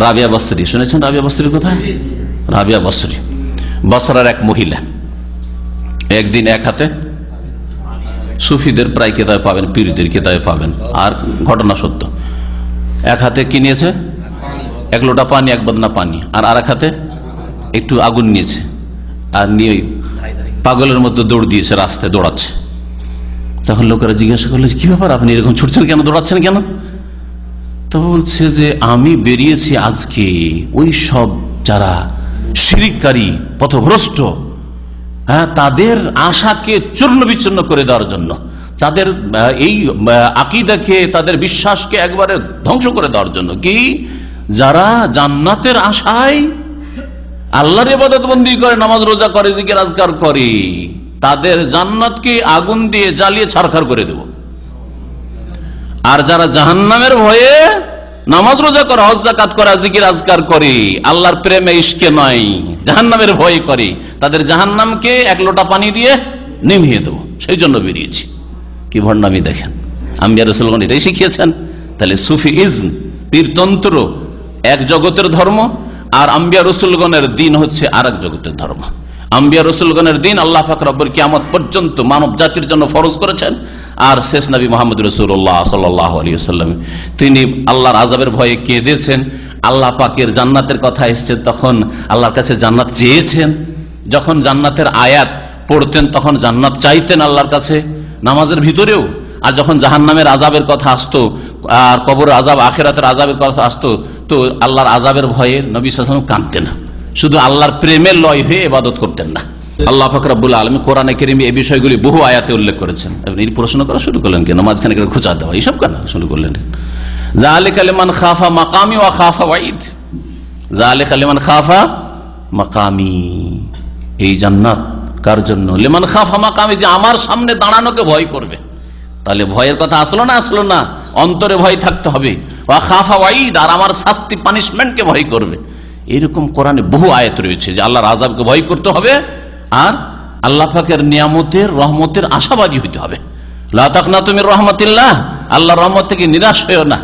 রাবিয়া বসরি, শুনেছেন রাবিয়া বসরির কথা? রাবিয়া বসরি বসরার এক মহিলা, একদিন এক হাতে, সুফিদের প্রায় কেতাবে পাবেন, পীরদের কেতাবে পাবেন, আর ঘটনা সত্য, এক হাতে কি নিয়েছে? 1 লোটা পানি, 1 বদনা পানি, আর এক হাতে একটু আগুন নিয়েছে, আর নিয়ে পাগলের মধ্যে দৌড় দিয়েছে, রাস্তায় দৌড়াচ্ছে। তখন লোকেরা জিজ্ঞাসা করলো, কি ব্যাপার, আপনি এরকম ছুটছেন কেন, দৌড়াচ্ছেন কেন? তো বলছে যে আমি বেরিয়েছি আজকে ওই সব যারা শিরিককারী, পথভ্রষ্ট, হ্যাঁ, তাদের আশাকে চূর্ণ বিচ্ছিন্ন করে দেওয়ার জন্য, তাদের এই আকীদাকে, তাদের বিশ্বাসকে একবারে ধ্বংস করে দেওয়ার জন্য। কি? যারা জান্নাতের আশায় আল্লাহর ইবাদত বন্দেগী করে, নামাজ রোজা করে, জিকির আজকার করে, তাদের জান্নাতকে আগুন দিয়ে জ্বালিয়ে ছারখার করে দেব। আর যারা জাহান্নামের ভয়ে নামাজ রোজা করে, হজ যাকাত করে, জিকির আজকার করে, আল্লাহর প্রেমে ইশকে নয়, জাহান্নামের ভয় করে, তাদের জাহান্নামকে 1 লোটা পানি দিয়ে নিভিয়ে দেবো, সেই জন্য বেরিয়েছি। কি ভণ্ডামি দেখেন! আম্বিয়া রাসূলগণ এটাই শিখিয়েছেন। তাহলে সুফিইজম, পীরতন্ত্র এক জগতের ধর্ম, আর আম্বিয়া রাসূলগণের দিন হচ্ছে আর এক জগতের ধর্ম। আম্বিয়া রাসূলগণের দিন আল্লাহ পাক রব্বুল কিয়ামত পর্যন্ত মানব জাতির জন্য ফরজ করেছেন, আর শেষ নবী মুহাম্মদ রাসূলুল্লাহ সাল্লাল্লাহু আলাইহি ওয়াসাল্লাম তিনি আল্লাহর আযাবের ভয়ে কেঁদেছেন। আল্লাহ পাকের জান্নাতের কথা এসেছে, তখন আল্লাহর কাছে জান্নাত চেয়েছেন। যখন জান্নাতের আয়াত পড়তেন তখন জান্নাত চাইতেন আল্লাহর কাছে, নামাজের ভিতরেও। আর যখন জাহান্নামের আযাবের কথা আসতো, আর কবর আযাব, আখিরাতের আযাবের কথা আসতো, তো আল্লাহর আযাবের ভয়ে নবী সাল্লাল্লাহু আলাইহি ওয়াসাল্লাম কাঁদতেন। শুধু আল্লাহর প্রেমের লয় হয়ে ইবাদত করতেন না। আল্লাহ পাক রব্বুল আলামিন কোরআনে কারীমে এই বিষয়গুলি বহু আয়াতে উল্লেখ করেছেন। আপনি প্রশ্ন করা শুরু করলেন কেন? মাঝখানে খোঁচা দেওয়া এইসব কেন শুরু করলেন? যালিকা লিমান খাফা মাকামি ওয়া খাফা ওয়াইদ, যালিকা লিমান খাফা মাকামি, এই জান্নাত কার জন্য? লিমান খাফা মাকামি, যে আমার সামনে দাঁড়ানোকে ভয় করবে। তাহলে ভয়ের কথা আসলো না? আসলো না? অন্তরে ভয় থাকতে হবে। ওয়া খাফা ওয়াইদ, আর আমার শাস্তি পানিশমেন্টকে ভয় করবে। এরকম কোরআনে বহু আয়াত রয়েছে যে আল্লাহর আযাবকে ভয় করতে হবে আর আল্লাহ পাকের নিয়ামতের রহমতের আশাবাদী হইতে হবে। লা তাকনাতু মির রাহমাতিল্লাহ, আল্লাহর রহমত থেকে নিরাশ হইও না।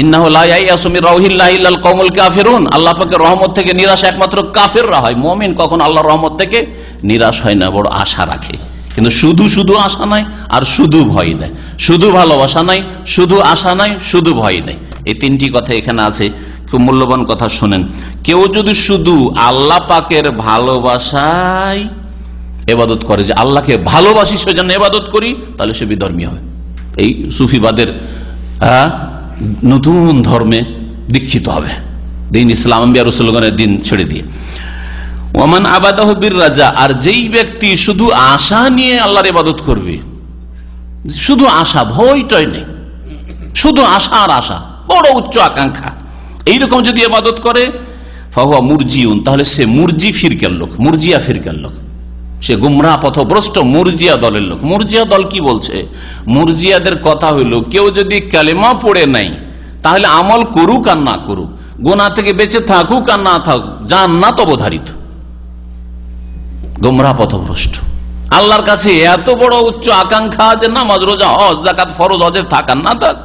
ইন্নাহু লা ইয়াইয়াসু মির রাউহিল্লাহি ইল্লাল কওমুল কাফিরুন, আল্লাহ পাকের রহমত থেকে নিরাশ একমাত্র কাফেররা হয়। মুমিন কখনো আল্লাহর রহমত থেকে নিরাশ হয় না, বড় আশা রাখে। কিন্তু শুধু শুধু আশা নাই আর শুধু ভয় নাই, শুধু ভালোবাসা নাই, শুধু আশা নাই, শুধু ভয় নাই। এই তিনটি কথা এখানে আছে, খুব মূল্যবান কথা শুনেন। কেউ যদি শুধু আল্লাহ পাকের ভালোবাসায় ইবাদত করে, যে আল্লাহকে ভালোবাসি সেজন্য ইবাদত করি, তাহলে সে বিধর্মী হবে। এই সুফিবাদের নতুন ধর্মে দীক্ষিত হবে, দিন ইসলাম আম্বিয়া রাসূলগণের দিন ছেড়ে দিয়ে। ওমান আবাদাহু বির রাজা, আর যেই ব্যক্তি শুধু আশা নিয়ে আল্লাহর ইবাদত করবে, শুধু আশা, ভয় টয় নেই, শুধু আশা আর আশা, বড় উচ্চ আকাঙ্ক্ষা, এইরকম যদি ইবাদত করে, ফাহুয়া মুরজিউন, তাহলে সে মুরজি ফিরকার লোক, মুরজিয়া ফিরকার লোক, সে গুমরাহ পথভ্রষ্ট মুরজিয়া দলের লোক। মুরজিয়া দল কি বলছে? মুরজিয়াদের কথা হইল, কেউ যদি কালেমা পড়ে নাই, তাহলে আমল করুক আর না করুক, গুনাহ থেকে বেঁচে থাকুক আর না থাকুক, জান্নাত অবধারিত। গুমরাহ পথভ্রষ্ট। আল্লাহর কাছে এত বড় উচ্চ আকাঙ্ক্ষা যে নামাজ রোজা হজ যাকাত ফরজ হজের থাক আর না থাক,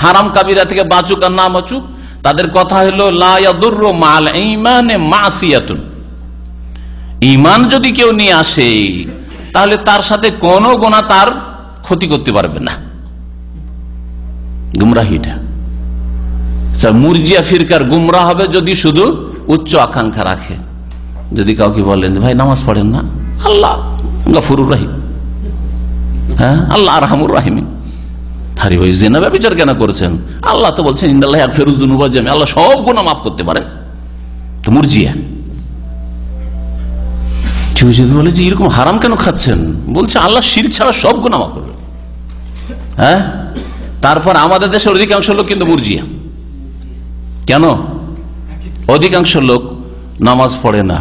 হারাম কাবিরা থেকে বাঁচুক আর না বাঁচুক, তাদের কথা হলো লা ইয়াদুররু মাল ঈমানে মাসিয়াতুন, ঈমান যদি কেউ নিয়ে আসে তাহলে তার সাথে কোনো গুনাহ তার ক্ষতি করতে পারবে না। গুমরাহিটা মুরজিয়া ফিরকার গুমরাহ হবে যদি শুধু উচ্চ আকাঙ্ক্ষা রাখে। যদি কাউকে বলেন ভাই নামাজ পড়েন না, আল্লাহ গফুরুর রহিম, হ্যাঁ আল্লাহ আরহামুর রাহিমিন, আরে ভাই জিনা ব্যভিচার কেন করছেন? আল্লাহ তো বলছেন ইন্নাল্লাহু ইয়াগফিরুয যুনুবা জামিআ, আল্লাহ সব গুনাহ মাফ করতে পারেন। তো মুরজিয়া কেউ যদি বলে যে এরকম হারাম কেন খাচ্ছেন, বলছে আল্লাহ শিরক ছাড়া সব গুনাহ মাফ করবে। হ্যাঁ, তারপর আমাদের দেশের অধিকাংশ লোক কিন্তু মুরজিয়া। কেন? অধিকাংশ লোক নামাজ পড়ে না,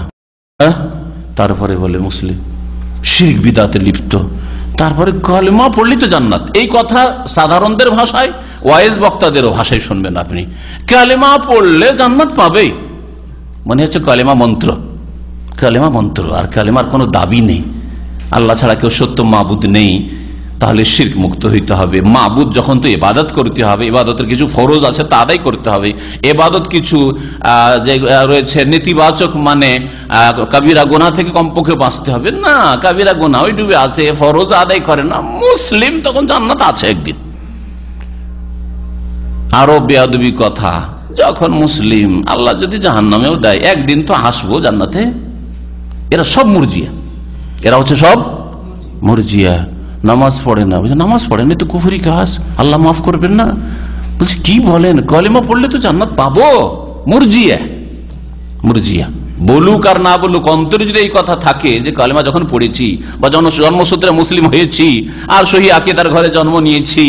তারপরে বলে মুসলিম, শিরক বিদআতে লিপ্ত, তারপরে কালেমা পড়লেই তো জান্নাত। এই কথা সাধারণদের ভাষায়, ওয়াইজ বক্তাদেরও ভাষায় শুনবেন আপনি, কালেমা পড়লে জান্নাত পাবেই, মনে হচ্ছে কালেমা মন্ত্র, কালেমা মন্ত্র, আর কালেমার কোনো দাবি নেই। আল্লাহ ছাড়া কেউ সত্য মাবুদ নেই, তাহলে শিরক মুক্ত হইতে হবে। মাবুদ যখন, তো ইবাদত করতে হবে, ইবাদতের কিছু ফরজ আছে তা আদায় করতে হবে। ইবাদত কিছু যে রয়েছে নেতিবাচক, মানে কাবিরা গুনাহ থেকে কমপক্ষে বাঁচতে হবে না, কাবিরা গুনাহ ওই ডুবে আছে, ফরজ আদায় করে না, মুসলিম, তখন জান্নাত আছে একদিন। আরো বেয়াদবি কথা, যখন মুসলিম আল্লাহ যদি জাহান্নামেও দেয়, একদিন তো আসবো জান্নাতে। এরা সব মুরজিয়া, এরা হচ্ছে সব মুরজিয়া। নামাজ পড়ে না, বলছে নামাজ পড়েন তো কুফরি কাজ, আল্লাহ মাফ করবেন না। বলছে কি বলেন, কালেমা পড়লে তো জান্নাত পাবো। মুরজিয়া, মুরজিয়া বলুক আর না বলুক, অন্তরে যদি এই কথা থাকে যে কালেমা যখন পড়েছি বা জন্মসূত্রে মুসলিম হয়েছি আর সহি আকীদার ঘরে জন্ম নিয়েছি,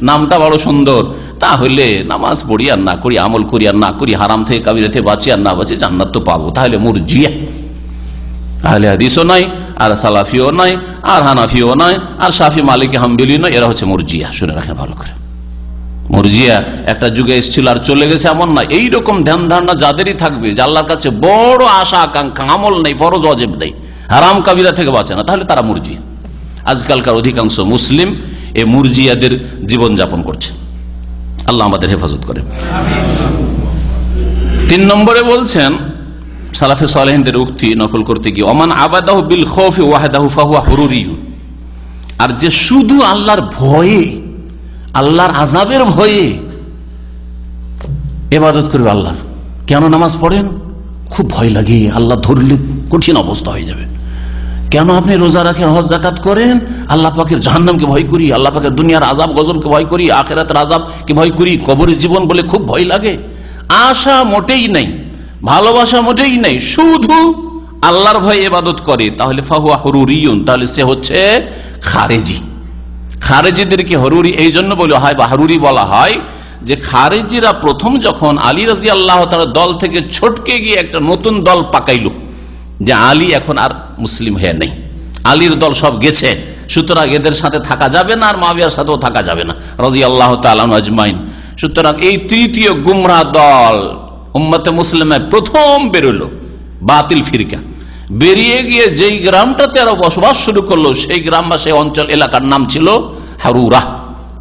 নামটা বড় সুন্দর, তাহলে নামাজ পড়ি আর না করি, আমল করি আর না করি, হারাম থেকে কাবিরা থেকে বাঁচি আর না বাঁচি, জান্নাত তো পাবো। তাহলে মুরজিয়া। আহলে হাদিসও নাই, আর সালাফিও নাই, আর হানাফিও নাই, আর শাফি মালিকি হাম্বলি নয়, এরা হচ্ছে মুরজিয়া। শুনে রাখেন ভালো করে, মুরজিয়া একটা যুগে এসেছিল আর চলে গেছে এমন না। এইরকম ধ্যান ধারণা যাদেরই থাকবে যে আল্লাহর কাছে বড় আশা আকাঙ্ক্ষা, আমল নেই, ফরজ ওয়াজিব নেই, হারাম কাবিরা থেকে বাঁচে না, তাহলে তারা মুরজিয়া। আজকালকার অধিকাংশ মুসলিম এই মুরজিয়াদের জীবন যাপন করছে। আল্লাহ আমাদের হেফাজত করে। 3 নম্বরে বলছেন, সালাফে সালেহিনদের উক্তি নকল করতে গিয়ে, ওমান আবাদাহু বিল খাউফি ওয়াহদাহু ফাহুয়া হুরুরিয়ুন, আর যে শুধু আল্লাহর ভয়ে, আল্লাহর আযাবের ভয়ে ইবাদত করবে আল্লাহর। কেন নামাজ পড়েন? খুব ভয় লাগে, আল্লাহ ধরলে কঠিন অবস্থা হয়ে যাবে। কেন আপনি রোজা রাখেন, হজ যাকাত করেন? আল্লাহ পাকের জাহান্নামকে ভয় করি, আল্লাহ পাকের দুনিয়ার আযাব গজবকে ভয় করি, আখিরাতের আযাবকে ভয় করি, কবরের জীবন বলে খুব ভয় লাগে। আশা মোটেই নেই, ভালোবাসা মোটেই নেই, শুধু আল্লাহর ভয়ে ইবাদত করে তাহলে ফাহুয়া হুরুরিয়ুন, তাহলে সে হচ্ছে খারেজি। খারেজিদেরকে হরুরি এই জন্য বলা হয় বা হরুরি বলা হয় যে খারেজিরা প্রথম যখন আলী রাদিয়াল্লাহু তাআলা দল থেকে ছটকে গিয়ে একটা নতুন দল পাকাইল, যে আলী এখন আর মুসলিম হয়ে নেই, আলীর দল সব গেছে, সুতরাং এদের সাথে থাকা যাবে না, আর মুআবিয়ার সাথেও থাকা যাবে না রাদিয়াল্লাহু তাআলা আনহু আজমাইন। সুতরাং এই তৃতীয় গুমরাহ দল উম্মতে মুসলিমে প্রথম বেরোলো, বাতিল ফিরকা বেরিয়ে গিয়ে যেই গ্রামটাতে আরো বসবাস শুরু করলো সেই গ্রামবাসী অঞ্চল এলাকার নাম ছিল হারুরা,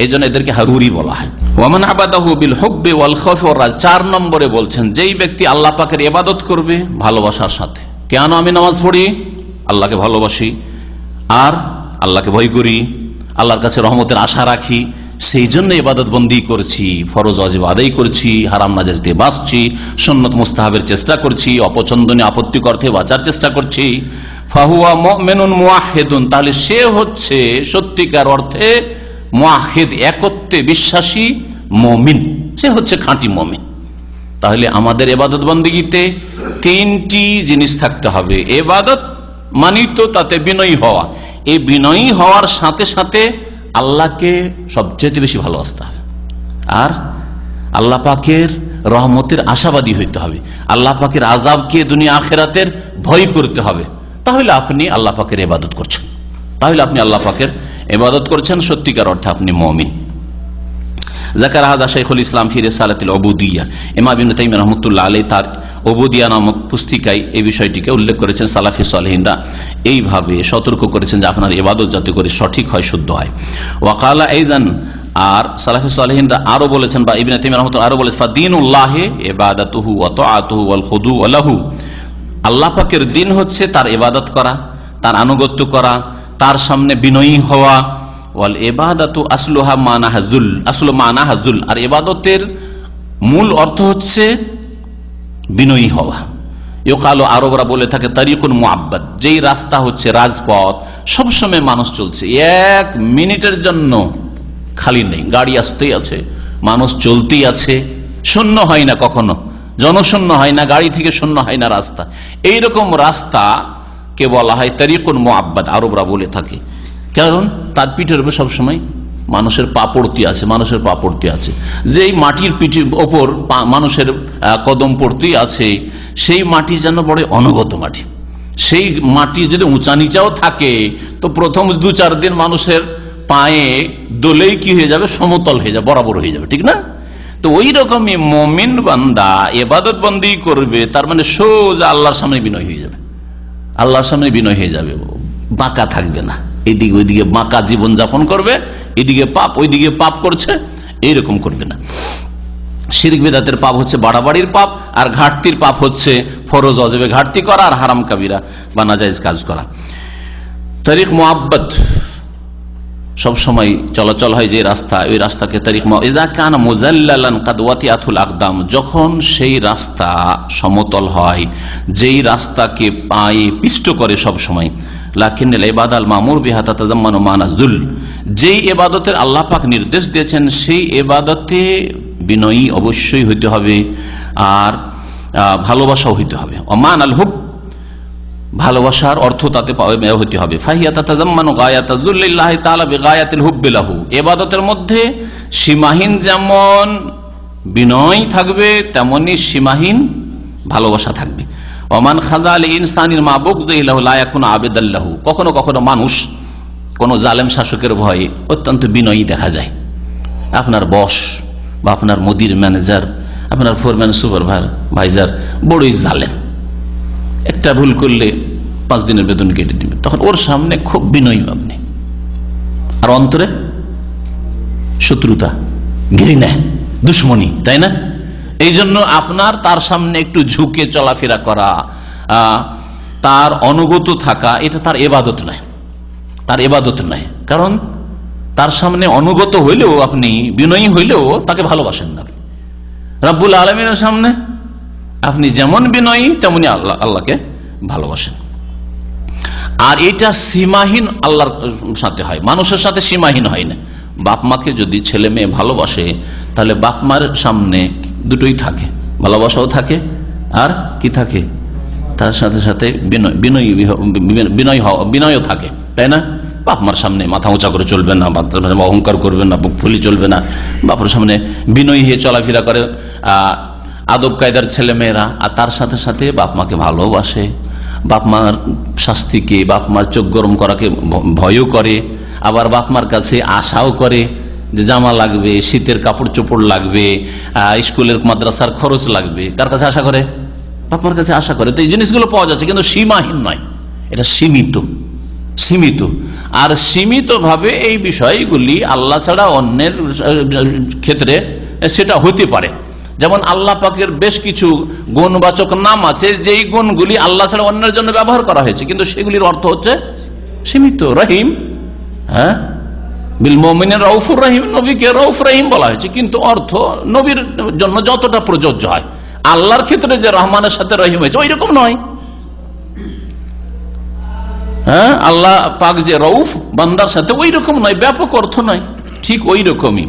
এই জন্য এদেরকে হারুরি বলা হয়। ওয়ামান আবাদাহু বিল হুব্বি ওয়াল খাউফি ওয়ার রাজা, 4 নম্বরে বলছেন যেই ব্যক্তি আল্লাহ পাকের ইবাদত করবে ভালোবাসার সাথে। কেন আমি নামাজ পড়ি? আল্লাহকে ভালোবাসি, আর আল্লাহকে ভয় করি, আল্লাহর কাছে রহমতের আশা রাখি, সেই জন্য ইবাদত বন্দি করছি, ফরজ ওয়াজিব আদায় করছি, হারাম নাজায়েজ দিয়ে বাঁচছি, সুন্নত মুস্তাহাবের চেষ্টা করছি, অপছন্দনীয় আপত্তিকর থেকে বাঁচার চেষ্টা করছি। ফাহুয়া মুমিনুন মুওয়াহহিদুন, তাহলে সে হচ্ছে সত্যিকার অর্থে মুওয়াহহিদ, একত্বে বিশ্বাসী মুমিন, সে হচ্ছে খাঁটি মুমিন। তাহলে আমাদের ইবাদত বন্দেগীতে 3টি জিনিস থাকতে হবে। ইবাদত মানি তো তাতে বিনয়ী হওয়া, এই বিনয়ী হওয়ার সাথে সাথে আল্লাহকে সবচেয়ে বেশি ভালোবাসতে হবে, আর আল্লাহ পাকের রহমতের আশাবাদী হইতে হবে, আল্লাহ পাকের আযাবকে দুনিয়া আখিরাতের ভয় করতে হবে। তাহলে আপনি আল্লাহ পাকের ইবাদত করছেন, তাহলে আপনি আল্লাহ পাকের ইবাদত করছেন, সত্যিকার অর্থে আপনি মুমিন। যাকার হাদা শাইখুল ইসলাম ফি রিসালাতিল উবুদিয়্যাহ, ইমাম ইবনে তাইমিয়া রাহমাতুল্লাহ আলাইহি তার উবুদিয়্যাহ নামক পুস্তিকায় এই বিষয়টিকে উল্লেখ করেছেন। সালাফি সালেহিনরা এইভাবে সতর্ক করেছেন যে আপনার ইবাদত যাতে করে সঠিক হয়, শুদ্ধ হয়। ওয়াকালা আইযান, আর সালাফি সালেহিনরা আরো বলেছেন, বা ইবনে তাইমিয়া রাহমাতুল্লাহ আরো বলেছেন, ফাদিনুল্লাহি ইবাদাতুহু ওয়া তাআতুহু ওয়াল খুদু লাহু, আল্লাহ পাকের দিন হচ্ছে তার ইবাদত করা, তার আনুগত্য করা, তার সামনে বিনয়ী হওয়া। ওয়াল ইবাদাতু আসলুহা মানাহা যুল, আসলু মানাহা যুল, আর ইবাদতের মূল অর্থ হচ্ছে বিনয়ী হওয়া। ইউকালু, আরবরা বলে থাকে তারিকুন মুআব্বাদ, যেই রাস্তা হচ্ছে রাজপথ, সবসময় মানুষ চলছে, 1 মিনিটের জন্য খালি নেই, গাড়ি আসতেই আছে, মানুষ চলতেই আছে, শূন্য হয় না, কখনো জনশূন্য হয় না, গাড়ি থেকে শূন্য হয় না রাস্তা। এইরকম রাস্তা কে বলা হয় তারিকুন মুআব্বাদ, আরবরা বলে থাকে, কারণ তার পিঠের উপর সবসময় মানুষের পা পড়তে আছে, মানুষের পা পড়তে আছে, যেই মাটির পিঠের ওপর মানুষের কদম পড়তেই আছে, সেই মাটি যেন বড় অনুগত মাটি। সেই মাটি যদি উঁচা নিচাও থাকে তো প্রথম 2-4 দিন মানুষের পায়ে দোলেই কি হয়ে যাবে, সমতল হয়ে যাবে, বরাবর হয়ে যাবে, ঠিক না? তো ওই রকমই মুমিন বান্দা ইবাদত বন্দি করবে, তার মানে সোজা আল্লাহর সামনে বিনয় হয়ে যাবে, আল্লাহর সামনে বিনয় হয়ে যাবে, বাঁকা থাকবে না, এদিকে ওইদিকে বাঁকা জীবন যাপন করবে, এদিকে পাপ ওইদিকে পাপ করছে, এইরকম করবে না। শিরক বিদআতের পাপ হচ্ছে বাড়াবাড়ির পাপ, আর ঘাটতির পাপ হচ্ছে ফরজ ওয়াজিবে ঘাটতি করা আর হারাম কাবিরা বা নাজায়েজ কাজ করা। তারিক মুআব্বাদ, সব সময় চলাচল হয় যে রাস্তা, ওই রাস্তাকে তারিক ইযা কানা মুযাল্লালান কাদ ওয়াতিআতুল আকদাম, যখন সেই রাস্তা সমতল হয়, যেই রাস্তাকে পায়ে পিষ্ট করে সব সময়, লাকিনাল ইবাদাল মামুর বিহা তাতাযাম্মানু মানা যুল, যেই ইবাদতের আল্লাহ পাক নির্দেশ দিয়েছেন সেই ইবাদতে বিনয়ী অবশ্যই হইতে হবে, আর ভালোবাসাও হইতে হবে। ওমানাল হুব, ভালোবাসার অর্থ তাতে হইতে হবে। ফাহিয়া তাতাযাম্মানু গায়াতা যুল্লিল্লাহি তাআলা বিগায়াতিল হুব্বি লাহু, ইবাদতের মধ্যে সীমাহীন যেমন বিনয় থাকবে তেমনি সীমাহীন ভালোবাসা থাকবে। ওমান খাযা আল ইনসানিল মাবুগযি লাহু লা ইয়াকুনু আবিদাল লাহু, কখনো কখনো মানুষ কোন জালেম শাসকের ভয়ে অত্যন্ত বিনয়ী দেখা যায়। আপনার বস বা আপনার মুদির ম্যানেজার, আপনার ফোরম্যান সুপারভাইজার বড়ই জালেম, একটা ভুল করলে 5 দিনের বেতন কেটে দিবে, তখন ওর সামনে খুব বিনয়ী আপনি, আর অন্তরে শত্রুতা, ঘৃণা, দুশ্মনী, তাই না? এই জন্য আপনার তার সামনে একটু ঝুঁকে চলাফেরা করা, তার অনুগত থাকা, এটা তার ইবাদত নয়, তার ইবাদত নয়। কারণ তার সামনে অনুগত হইলেও আপনি বিনয়ী হইলেও তাকে ভালোবাসেন না। রব্বুল আলামিনের সামনে আপনি যেমন বিনয়ী তেমনি আল্লাহকে ভালোবাসেন। আর এটা সীমাহীন আল্লাহর সাথে হয়, মানুষের সাথে সীমাহীন হয় না। বাপ মাকে যদি ছেলে মেয়ে ভালোবাসে তাহলে বাপ মার সামনে দুটোই থাকে, ভালোবাসাও থাকে আর কি থাকে, তার সাথে সাথে বিনয় থাকে, তাই না? বাপ মার সামনে মাথা উঁচা করে চলবে না, অহংকার করবে না, বুক ফুলি চলবে না, বাপের সামনে বিনয়ী হয়ে চলাফেরা করে আদব কায়দার ছেলে মেয়েরা। আর তার সাথে সাথে বাপ মাকে ভালোবাসে, বাপ মার শাস্তিকে, বাপ মার চোখ গরম করাকে ভয়ও করে, আবার বাপ মার কাছে আশাও করে যে জামা লাগবে, শীতের কাপড় চোপড় লাগবে, স্কুলের মাদ্রাসার খরচ লাগবে। কার কাছে আশা করে? বাপ মার কাছে আশা করে। তো এই জিনিসগুলো পাওয়া যাচ্ছে, কিন্তু সীমাহীন নয়, এটা সীমিত। আর সীমিত ভাবে এই বিষয়গুলি আল্লাহ ছাড়া অন্যের ক্ষেত্রে সেটা হতে পারে। যেমন আল্লাহ পাকের বেশ কিছু গুণবাচক নাম আছে, যেই গুণগুলি আল্লাহ ছাড়া অন্যের জন্য ব্যবহার করা হয়েছে, কিন্তু সেগুলির অর্থ হচ্ছে সীমিত। রহিম, হ্যাঁ, বিল মুমিনিন রাউফুর রহিম, নবীকে রাউফ রহিম বলা হয়েছে, কিন্তু অর্থ নবীর জন্য যতটা প্রযোজ্য হয়। আল্লাহর ক্ষেত্রে যে রহমানের সাথে রহিম হয়েছে ওই রকম নয়। হ্যাঁ, আল্লাহ পাক যে রউফ বান্দার সাথে ওই রকম নয়, ব্যাপক অর্থ নয়, ঠিক ওই রকমই।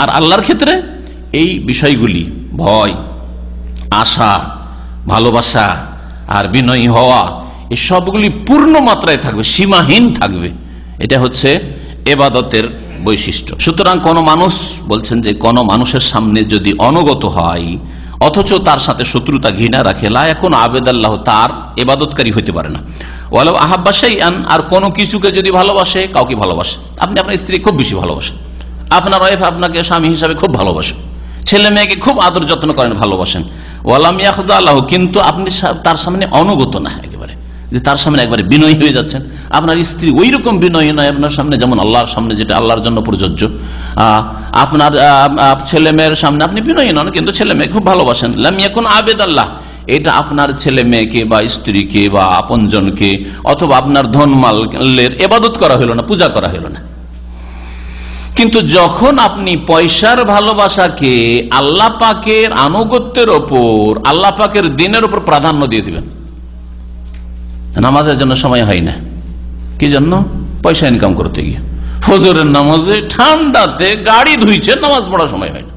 আর আল্লাহর ক্ষেত্রে এই বিষয়গুলি ভয়, আশা, ভালোবাসা আর বিনয়ী হওয়া, এই সবগুলি পূর্ণ মাত্রায় থাকবে, সীমাহীন থাকবে। এটা হচ্ছে ইবাদতের বৈশিষ্ট্য। সুতরাং কোন মানুষ বলছেন যে কোন মানুষের সামনে যদি অনুগত হয় অথচ তার সাথে শত্রুতা ঘৃণা রাখে, লা এখন আবেদাল্লাহ, তার ইবাদতকারী হইতে পারে না। ওয়ালাউ আহাব্বা শাইআন, আর কোনো কিছুকে যদি ভালোবাসে, কাউকে ভালোবাসে, আপনি আপনার স্ত্রী খুব বেশি ভালোবাসেন, আপনার ওয়াইফ আপনাকে স্বামী হিসাবে খুব ভালোবাসেন, ছেলে মেয়েকে খুব আদর যত্ন করেন, ভালোবাসেন, ওয়ালাম ইয়াখদা আল্লাহ, কিন্তু আপনি তার সামনে অনুগত না, একেবারে যে তার সামনে একবারে বিনয়ী হয়ে যাচ্ছেন। আপনার স্ত্রী ওই রকম বিনয়ী নয় আপনার সামনে, যেমন আল্লাহর সামনে, যেটা আল্লাহর জন্য প্রযোজ্য। আপনার ছেলে মেয়ের সামনে আপনি বিনয়ী নন, কিন্তু ছেলে মেয়ে খুব ভালোবাসেন। লাম ইয়াকুন আবেদাল্লাহ, এটা আপনার ছেলে মেয়েকে বা স্ত্রীকে বা আপনজনকে অথবা আপনার ধনমালের ইবাদত করা হলো না, পূজা করা হলো না। কিন্তু যখন আপনি পয়সার ভালোবাসাকে আল্লাহ পাকের আনুগত্যের ওপর, আল্লাহ পাকের দিনের ওপর প্রাধান্য দিয়ে দিবেন, নামাজের জন্য সময় হয় না, কি জন্য? পয়সা ইনকাম করতে গিয়ে। ফজরের নামাজে ঠান্ডাতে গাড়ি ধুইছে, নামাজ পড়ার সময় হয় না,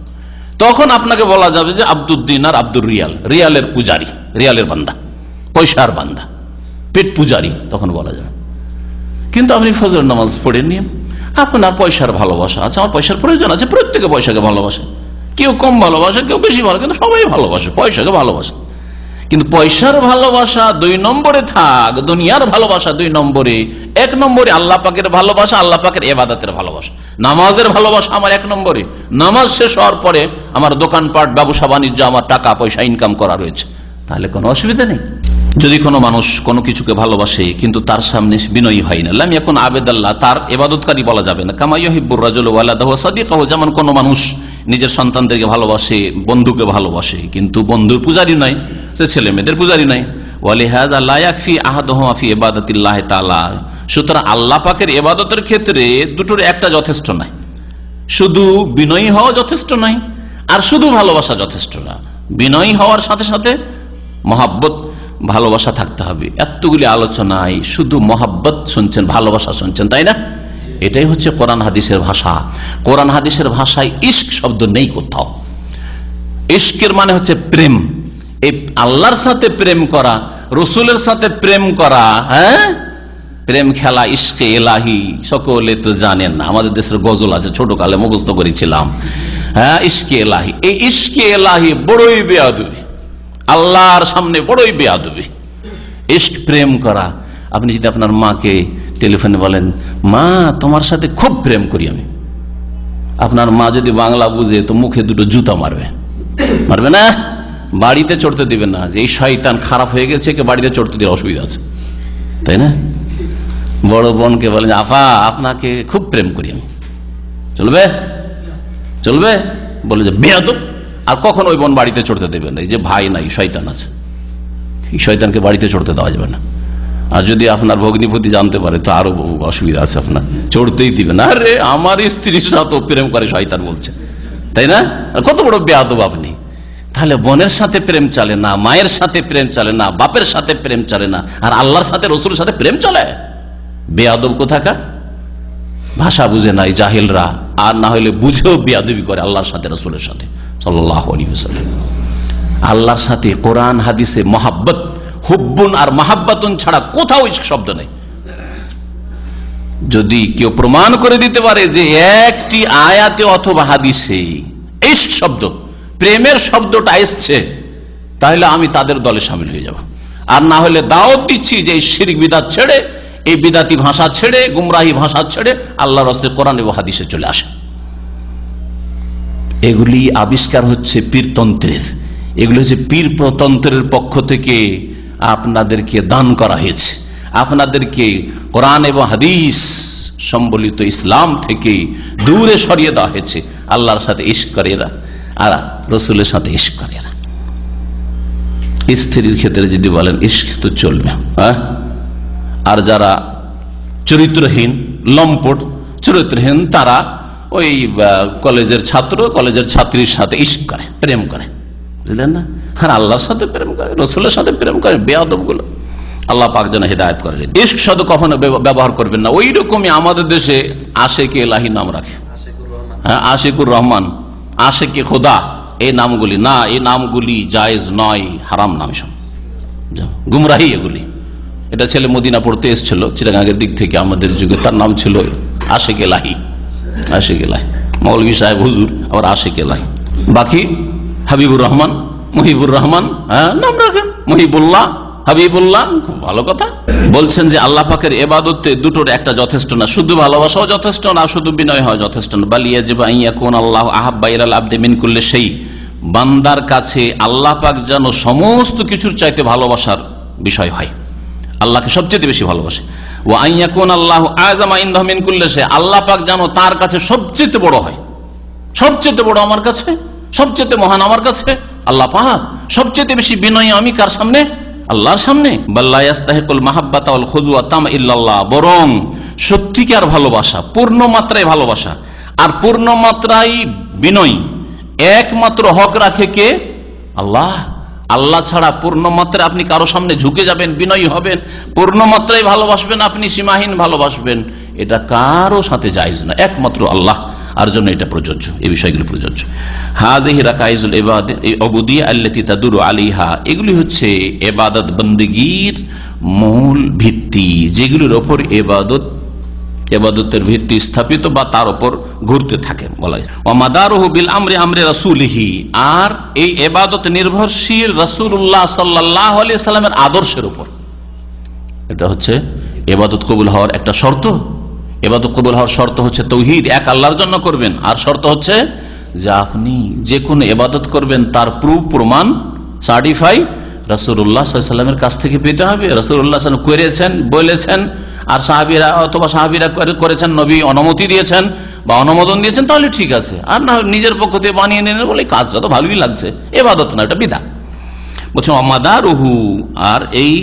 তখন আপনাকে বলা যাবে যে আব্দুদ্দিন আর আব্দুর রিয়াল, রিয়ালের পূজারী, রিয়ালের বান্দা, পয়সার বান্দা, পেট পূজারী, তখন বলা যাবে। কিন্তু আপনি ফজর নামাজ পড়ে নিয়ে আপনার পয়সার ভালোবাসা আছে, আমার পয়সার প্রয়োজন আছে, প্রত্যেকে পয়সাকে ভালোবাসে, কেউ কম ভালোবাসে, কেউ বেশি ভালো, কিন্তু সবাই ভালোবাসে, পয়সাকে ভালোবাসে। কিন্তু পয়সার ভালোবাসা 2 নম্বরে থাক, দুনিয়ার ভালোবাসা 2 নম্বরে, 1 নম্বরে আল্লাহ পাকের ভালোবাসা, আল্লাহ পাকের ইবাদতের ভালোবাসা, নামাজের ভালোবাসা আমার 1 নম্বরে। নামাজ শেষ হওয়ার পরে আমার দোকানপাট, ব্যবসা বাণিজ্য, আমার টাকা পয়সা ইনকাম করা রয়েছে, তাহলে কোনো অসুবিধা নেই। যদি কোনো মানুষ কোনো কিছুকে ভালোবাসে কিন্তু তার সামনে বিনয়ী হয় না, লাম ইয়াকুন আবেদাল্লাহ, তার ইবাদতকারী বলা যাবে না। কামা ইউহিব্বুর রাজুলু ওয়ালাদাহু ওয়া সাদিকাহু, যেমন কোনো মানুষ নিজের সন্তানদেরকে ভালোবাসে, বন্ধুকে ভালোবাসে, কিন্তু বন্ধুর পূজারী নয়, সে ছেলে মেয়েদের পূজারী নয়। ওয়ালিহাযা লা ইয়াকফি আহাদুহুমা ফি ইবাদাতিল্লাহি তাআলা, সুতরাং আল্লাহ পাকের ইবাদতের ক্ষেত্রে দুটোর একটা যথেষ্ট নয়। শুধু বিনয়ী হওয়া যথেষ্ট নয়, আর শুধু ভালোবাসা যথেষ্ট না। বিনয়ী হওয়ার সাথে সাথে মহাব্বত, ভালোবাসা থাকতে হবে। এতগুলি আলোচনায় শুধু মহাব্বত শুনছেন, ভালোবাসা শুনছেন, তাই না? এটাই হচ্ছে কোরআন হাদিসের ভাষা। কোরআন হাদিসের ভাষায় ইশক শব্দ নেই কোথাও। ইশকের মানে হচ্ছে প্রেম, এই আল্লাহর সাথে প্রেম করা, রসুলের সাথে প্রেম করা, হ্যাঁ, প্রেম খেলা, ইশকে এলাহি, সকলে তো জানেন না। আমাদের দেশের গজল আছে, ছোট কালে মুখস্থ করেছিলাম, হ্যাঁ, ইশকে এলাহি। এই ইশকে এলাহি বড়ই বেয়াদবি, আল্লাহর সামনে বড়ই বেয়াদবি। ইশক, প্রেম করা। আপনি যদি আপনার মাকে টেলিফোনে বলেন, মা তোমার সাথে খুব প্রেম করি আমি, আপনার মা যদি বাংলা বুঝে তো মুখে 2 জুতা মারবে, মারবে না? বাড়িতে চড়তে দিবেন না, যে এই শয়তান খারাপ হয়ে গেছে, কে বাড়িতে চড়তে দিয়ে অসুবিধা আছে, তাই না? বড় বোনকে বলেন, আপা আপনাকে খুব প্রেম করি আমি, চলবে? চলবে? বলে যে বেয়াদব। আর কখন ওই বোন বাড়িতে চড়তে দেবেন না, এই যে ভাই নাই, শয়তান আছে, এই শয়তানকে বাড়িতে চড়তে দেওয়া যাবে না। আর যদি আপনার ভগ্নিপতি জানতে পারে তো আরো অসুবিধা আছে, আপনার চড়তেই দিবে না। আরে আমার স্ত্রীর সাথে প্রেম করে শয়তান বলছে, তাই না? কত বড় বেয়াদব আপনি। তাহলে বোনের সাথে প্রেম চলে না, মায়ের সাথে প্রেম চলে না, বাপের সাথে প্রেম চলে না, আর আল্লাহর সাথে, রসুলের সাথে প্রেম চলে? বেয়াদব কোথাকার। ভাষা বুঝে নাই জাহিলরা, আর না হলে বুঝেও বেয়াদবি করে আল্লাহর সাথে, রসুলের সাথে সাল্লাল্লাহু আলাইহি ওয়াসাল্লাম। আল্লাহর সাথে কোরআন হাদিসে মহাব্বত হুব্বুন আর মাহাব্বাতুন ছাড়া কোথাও ইশক শব্দ নেই। যদি কেউ প্রমাণ করে দিতে পারে যে একটি আয়াতে অথবা হাদিসে ইশক শব্দ, প্রেমের শব্দটা এসছে, তাহলে আমি তাদের দলে শামিল হয়ে যাব। আর না হলে দাওয়াত দিচ্ছি যে এই শিরক বিদআত ছেড়ে, এই বিদাতি ভাষা ছেড়ে, গুমরাহি ভাষা ছেড়ে আল্লাহর রাস্তায় কোরআন এবং হাদিসে চলে আসে। এগুলি আবিষ্কার হচ্ছে পীরতন্ত্রের, এগুলি হচ্ছে পীরতন্ত্রের পক্ষ থেকে আপনাদেরকে দান করা হয়েছে, আপনাদেরকে কোরআন এবং হাদিস সম্বলিত ইসলাম থেকে দূরে সরিয়ে দেওয়া হয়েছে। আল্লাহর সাথে ইশক করে এরা, আর রসুলের সাথে ইশক করে এরা। স্ত্রীর ক্ষেত্রে যদি বলেন ইশক তো চলবে, হ্যাঁ, আর যারা চরিত্রহীন, লম্পট চরিত্রহীন, তারা ওই কলেজের ছাত্র, কলেজের ছাত্রীর সাথে ইশক করে, প্রেম করে, বুঝলেন না? আর আল্লাহর সাথে প্রেম করে, রসুলের সাথে প্রেম করে, বেয়াদব গুলো। আল্লাহ পাক যেন হেদায়েত করেন। ইশক শব্দ কখনো ব্যবহার করবেন না। ওই রকমই আমাদের দেশে আশেকে ইলাহি নাম রাখে, হ্যাঁ, আশিকুর রহমান, আশেকে খোদা, এই নামগুলি না, এই নামগুলি জায়েজ নয়, হারাম নাম, সব গুমরাহি এগুলি। এটা ছেলে মদিনা পড়তে এসেছিল চিরাগাঙ্গের দিক থেকে, আমাদের যুগে তার নাম ছিল আশেক এলাহি, আশেক এলাহি, মৌলভী সাহেব হুজুর, আবার আশেক এলাহি। বাকি হাবিবুর রহমান, মহিবুর রহমান, হ্যাঁ, নাম রাখেন, মহিবুল্লাহ, হাবিবুল্লাহ, খুব ভালো কথা। বলছেন যে আল্লাহ পাকের ইবাদতে দুটোর একটা যথেষ্ট না, শুধু ভালোবাসাও যথেষ্ট না, শুধু বিনয় হওয়া যথেষ্ট না। বালিয়াজিব আন ইয়াকুন আল্লাহু আহাব্বা ইলাল আবদি মিন কুল্লি শাই, বান্দার কাছে আল্লাহ পাক যেন সমস্ত কিছুর চাইতে ভালোবাসার বিষয় হয়, আল্লাহকে সবচেয়ে বেশি ভালোবাসে। ওয়া আন ইয়াকুন আল্লাহু আযমা ইনদাহু মিন কুল্লি শাই, আল্লাহ পাক যেন তার কাছে সবচেয়ে বড় হয়, সবচেয়ে বড় আমার কাছে, সবচেয়ে মহান আমার কাছে আল্লাহ পাক। সবচেয়ে বেশি বিনয়ী আমি কার সামনে? আল্লাহর সামনে। বাল্লা ইয়াস্তাহিকুল মাহাব্বাতা ওয়াল খুজুয়া তাম ইল্লাল্লাহ, বরং সত্যিকার ভালোবাসা, পূর্ণ মাত্রায় ভালোবাসা আর পূর্ণ মাত্রায় বিনয় একমাত্র হক রাখে কে? আল্লাহ। আল্লাহ ছাড়া পূর্ণ মাত্রায় আপনি কারো সামনে ঝুঁকে যাবেন, বিনয়ী হবেন, পূর্ণ মাত্রায় ভালোবাসবেন, আপনি সীমাহীন ভালোবাসবেন, এটা কারো সাথে জায়েজ না, একমাত্র আল্লাহ আর জন্য এটা প্রযোজ্য, এই বিষয়গুলো প্রযোজ্য। হাযিহি রাকাইজুল ইবাদত উবুদিয়্যা আল্লাতী তাদুরু আলাইহা, এগুলি হচ্ছে ইবাদত বندگির মূল ভিত্তি, যেগুলোর উপর ইবাদতের ভিত্তি স্থাপিত বা তার উপর ঘুরতে থাকে, বলা হয়। ওয়া মাদারুহু বিল আমরি আমরি রাসূলিহি, আর এই ইবাদত নির্ভরশীল রাসূলুল্লাহ সাল্লাল্লাহু আলাইহি সাল্লামের আদর্শের উপর। এটা হচ্ছে ইবাদত কবুল হওয়ার একটা শর্ত। ইবাদত কবুল হওয়ার শর্ত হচ্ছে তাওহীদ, এক আল্লাহর জন্য করবেন, আর শর্ত হচ্ছে যে আপনি যে কোনো ইবাদত করবেন তার প্রুফ, প্রমাণ, সার্টিফাই রাসূলুল্লাহ সাল্লাল্লাহু আলাইহি সাল্লামের কাছ থেকে পেতে হবে। রাসূলুল্লাহ সাল্লাল্লাহু আলাইহি সাল্লাম করেছেন, বলেছেন, আর সাহাবীরা অথবা সাহাবীরা করেছেন, নবী অনুমতি দিয়েছেন বা অনুমোদন দিয়েছেন, তাহলে ঠিক আছে। আর না নিজের পক্ষ থেকে বানিয়ে নিলেন বলে কাজটা তো ভালোই লাগছে, ইবাদত না, এটা বিদআত। বলছে আমাদারুহু, আর এই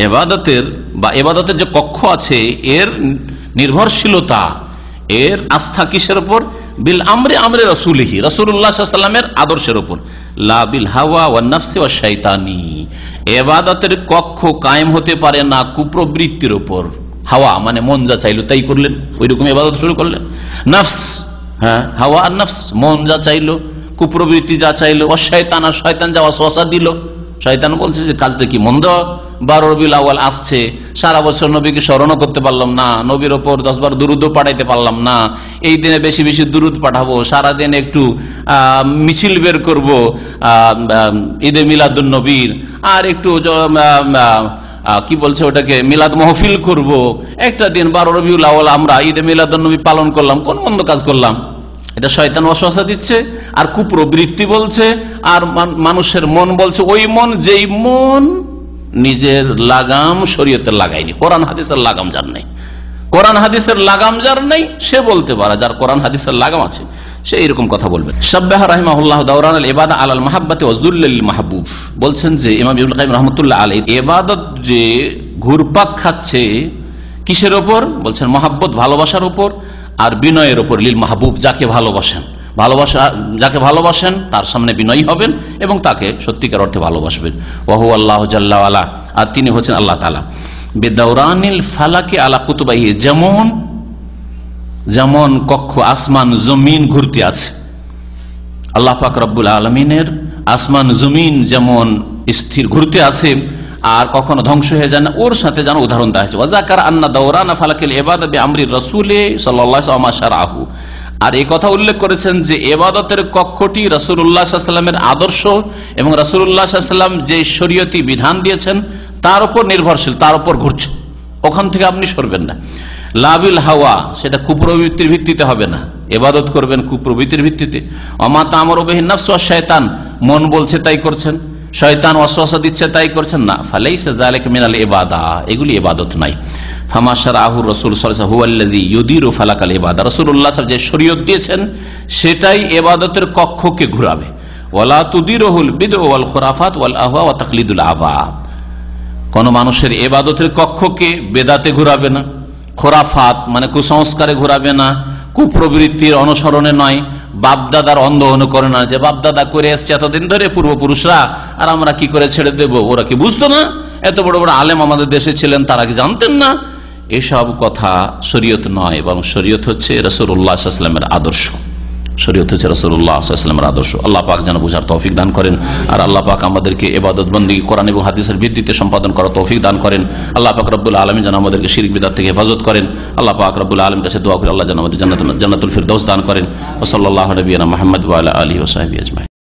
ইবাদতের বা ইবাদতের যে কক্ষ আছে এর নির্ভরশীলতা, এর আস্থা কিসের উপর? বিল আমরি আমরি রাসূলিহি, রাসূলুল্লাহ সাল্লাল্লাহু আলাইহি সাল্লামের আদর্শের উপর। লা বিল হাওয়া ওয়ান নাফসি ওয়াশ শাইতানি, ইবাদতের কক্ষ কায়েম হতে পারে না কুপ্রবৃত্তির উপর। হাওয়া মানে মন যা চাইলো তাই করলেন, ওইরকম ইবাদত শুরু করলেন। নফস, হ্যাঁ, হাওয়া আর নফস, মন যা চাইলো, কুপ্রবৃত্তি যা চাইলো। ওয়াশ শাইতান, আর শয়তান যা ওয়াসওয়াসা দিল, শয়তান বলছে যে কাজটা কি মন্দ, 12 রবিউল আউয়াল আসছে, সারা বছর নবীকে স্মরণও করতে পারলাম না, নবীর ওপর 10 বার দুরুদও পাঠাইতে পারলাম না, এই দিনে বেশি বেশি দুরুদ পাঠাবো, সারাদিন একটু মিছিল বের করব ঈদে মিলাদুন নবীর, আর একটু কি বলছে ওটাকে মিলাদ মাহফিল করব, একটা দিন 12 রবিউল আউয়াল আমরা ঈদে মিলাদুন নবী পালন করলাম, কোন মন্দ কাজ করলাম? এটা শয়তান ওয়াসওয়াসা দিচ্ছে, আর কুপ্রবৃত্তি বলছে, আর মানুষের মন বলছে, ওই মন যেই মন নিজের লাগাম শরীয়তের লাগায়নি, কোরআন হাদিসের লাগাম যার নেই, কোরআন হাদিসের লাগাম যার নেই সে বলতে পারে, যার কোরআন হাদিসের লাগাম আছে সে এরকম কথা বলবে। সাব্বাহা রাহিমাহুল্লাহ দাওরান আল ইবাদা আলাল মাহাব্বাতি ওয়া যুল্লিল মাহবুব, বলছেন যে ইমাম ইবনে কাইয়িম রাহমাতুল্লাহ আলাইহি ইবাদত যে ঘুরপাক খাচ্ছে কিসের উপর? বলছেন মহাব্বত, ভালোবাসার উপর, আর বিনয়ের উপর। লিল মাহবুব, যাকে ভালোবাসেন, যাকে ভালোবাসেন তার সামনে বিনয়ী হবেন এবং তাকে সত্যিকার অর্থে ভালোবাসবেন। ওয়া হুয়া আল্লাহু জাল্লা ওয়া আলা, আর তিনি হচ্ছেন আল্লাহ তাআলা। বিদাওরানিল ফালাকি আলা কুতুবাহি, যেমন কক্ষ আসমান জমিন ঘুরতে আছে, আল্লাহ পাক রব্বুল আলামিনের আসমান জমিন যেমন স্থির ঘুরতে আছে, আর কখনো ধ্বংস হয়ে যায় না, ওর সাথে যেন উদাহরণ দেওয়া হয়েছে। ওয়াজাকার আন্না দাওরানা ফালাকিল ইবাদা বিআমরি রাসূলি সাল্লাল্লাহু আলাইহি ওয়া শারআহু। আর এই কথা উল্লেখ করেছেন যে ইবাদতের কক্ষটি রাসূলুল্লাহ সাল্লাল্লাহু আলাইহি ওয়াসাল্লামের আদর্শ এবং রাসূলুল্লাহ সাল্লাল্লাহু আলাইহি ওয়াসাল্লাম যে শরীয়তি বিধান দিয়েছেন তার উপর নির্ভরশীল, তার উপর ঘুরছে, ওখান থেকে আপনি সরবেন না। লাবিল হাওয়া, সেটা কুপ্রবৃত্তির ভিত্তিতে হবে না, ইবাদত করবেন কুপ্রবৃত্তির ভিত্তিতে। ওমা তা'মুরু বিহি নাফসু ওয়াশ শায়তান, মন বলছে তাই করছেন, শয়তান ওয়াসওয়াসা দিচ্ছে তাই করছেন না। ফালাইসা যালিকা মিনাল ইবাদা, এগুলি ইবাদত নাই। ফামা শারাহু রাসূল সাল্লাল্লাহু আলাইহি ওয়াসাল্লাম হুয়াল্লাযী ইউদিরু ফালাকাল ইবাদা, রাসূলুল্লাহ সাল্লাল্লাহু আলাইহি ওয়াসাল্লাম যে শরীয়ত দিয়েছেন সেটাই ইবাদতের কক্ষকে ঘোরাবে। ওয়ালা তুদিরুহুল বিদউ ওয়াল খুরাফাত ওয়াল আহওয়া ওয়া তাকলিদুল আবা, কোন মানুষের ইবাদতের কক্ষকে বেদাতে ঘোরাবে না, খোরাফাত মানে কুসংস্কারে ঘোরাবে না, কুপ্রবৃত্তির অনুসরণে নয়, বাপদাদার অন্ধ অনুকরণ নয়, যে বাপদাদা করে এসছে এতদিন ধরে পূর্বপুরুষরা, আর আমরা কি করে ছেড়ে দেব, ওরা কি বুঝতো না, এত বড় বড় আলেম আমাদের দেশে ছিলেন তারা কি জানতেন না, এসব কথা শরীয়ত নয়, বরং শরীয়ত হচ্ছে রাসূলুল্লাহ সাল্লাল্লাহু আলাইহি ওয়াসাল্লামের আদর্শ, শরীয়ত হচ্ছে রাসূলুল্লাহ সাল্লাল্লাহু আলাইহি ওয়াসাল্লামের আদর্শ। আল্লাহ পাক যেন বুঝার তৌফিক দান করেন, আর আল্লাহ পাক আমাদেরকে ইবাদত বন্দেগী কোরআন এবং হাদিসের ভিত্তিতে সম্পাদন করার তৌফিক দান করেন। আল্লাহ পাক রব্বুল আলামিন যেন আমাদেরকে শিরক বিদআত থেকে হেফাজত করেন। আল্লাহ পাক রব্বুল আলামিনের কাছে দোয়া করি আল্লাহ যেন আমাদের জান্নাতুল ফিরদৌস দান করেন। ওয়া সাল্লাল্লাহু আলা নবিয়িনা মুহাম্মদ ওয়া আলা আলিহি ওয়া সাহবিহি আজমাইন।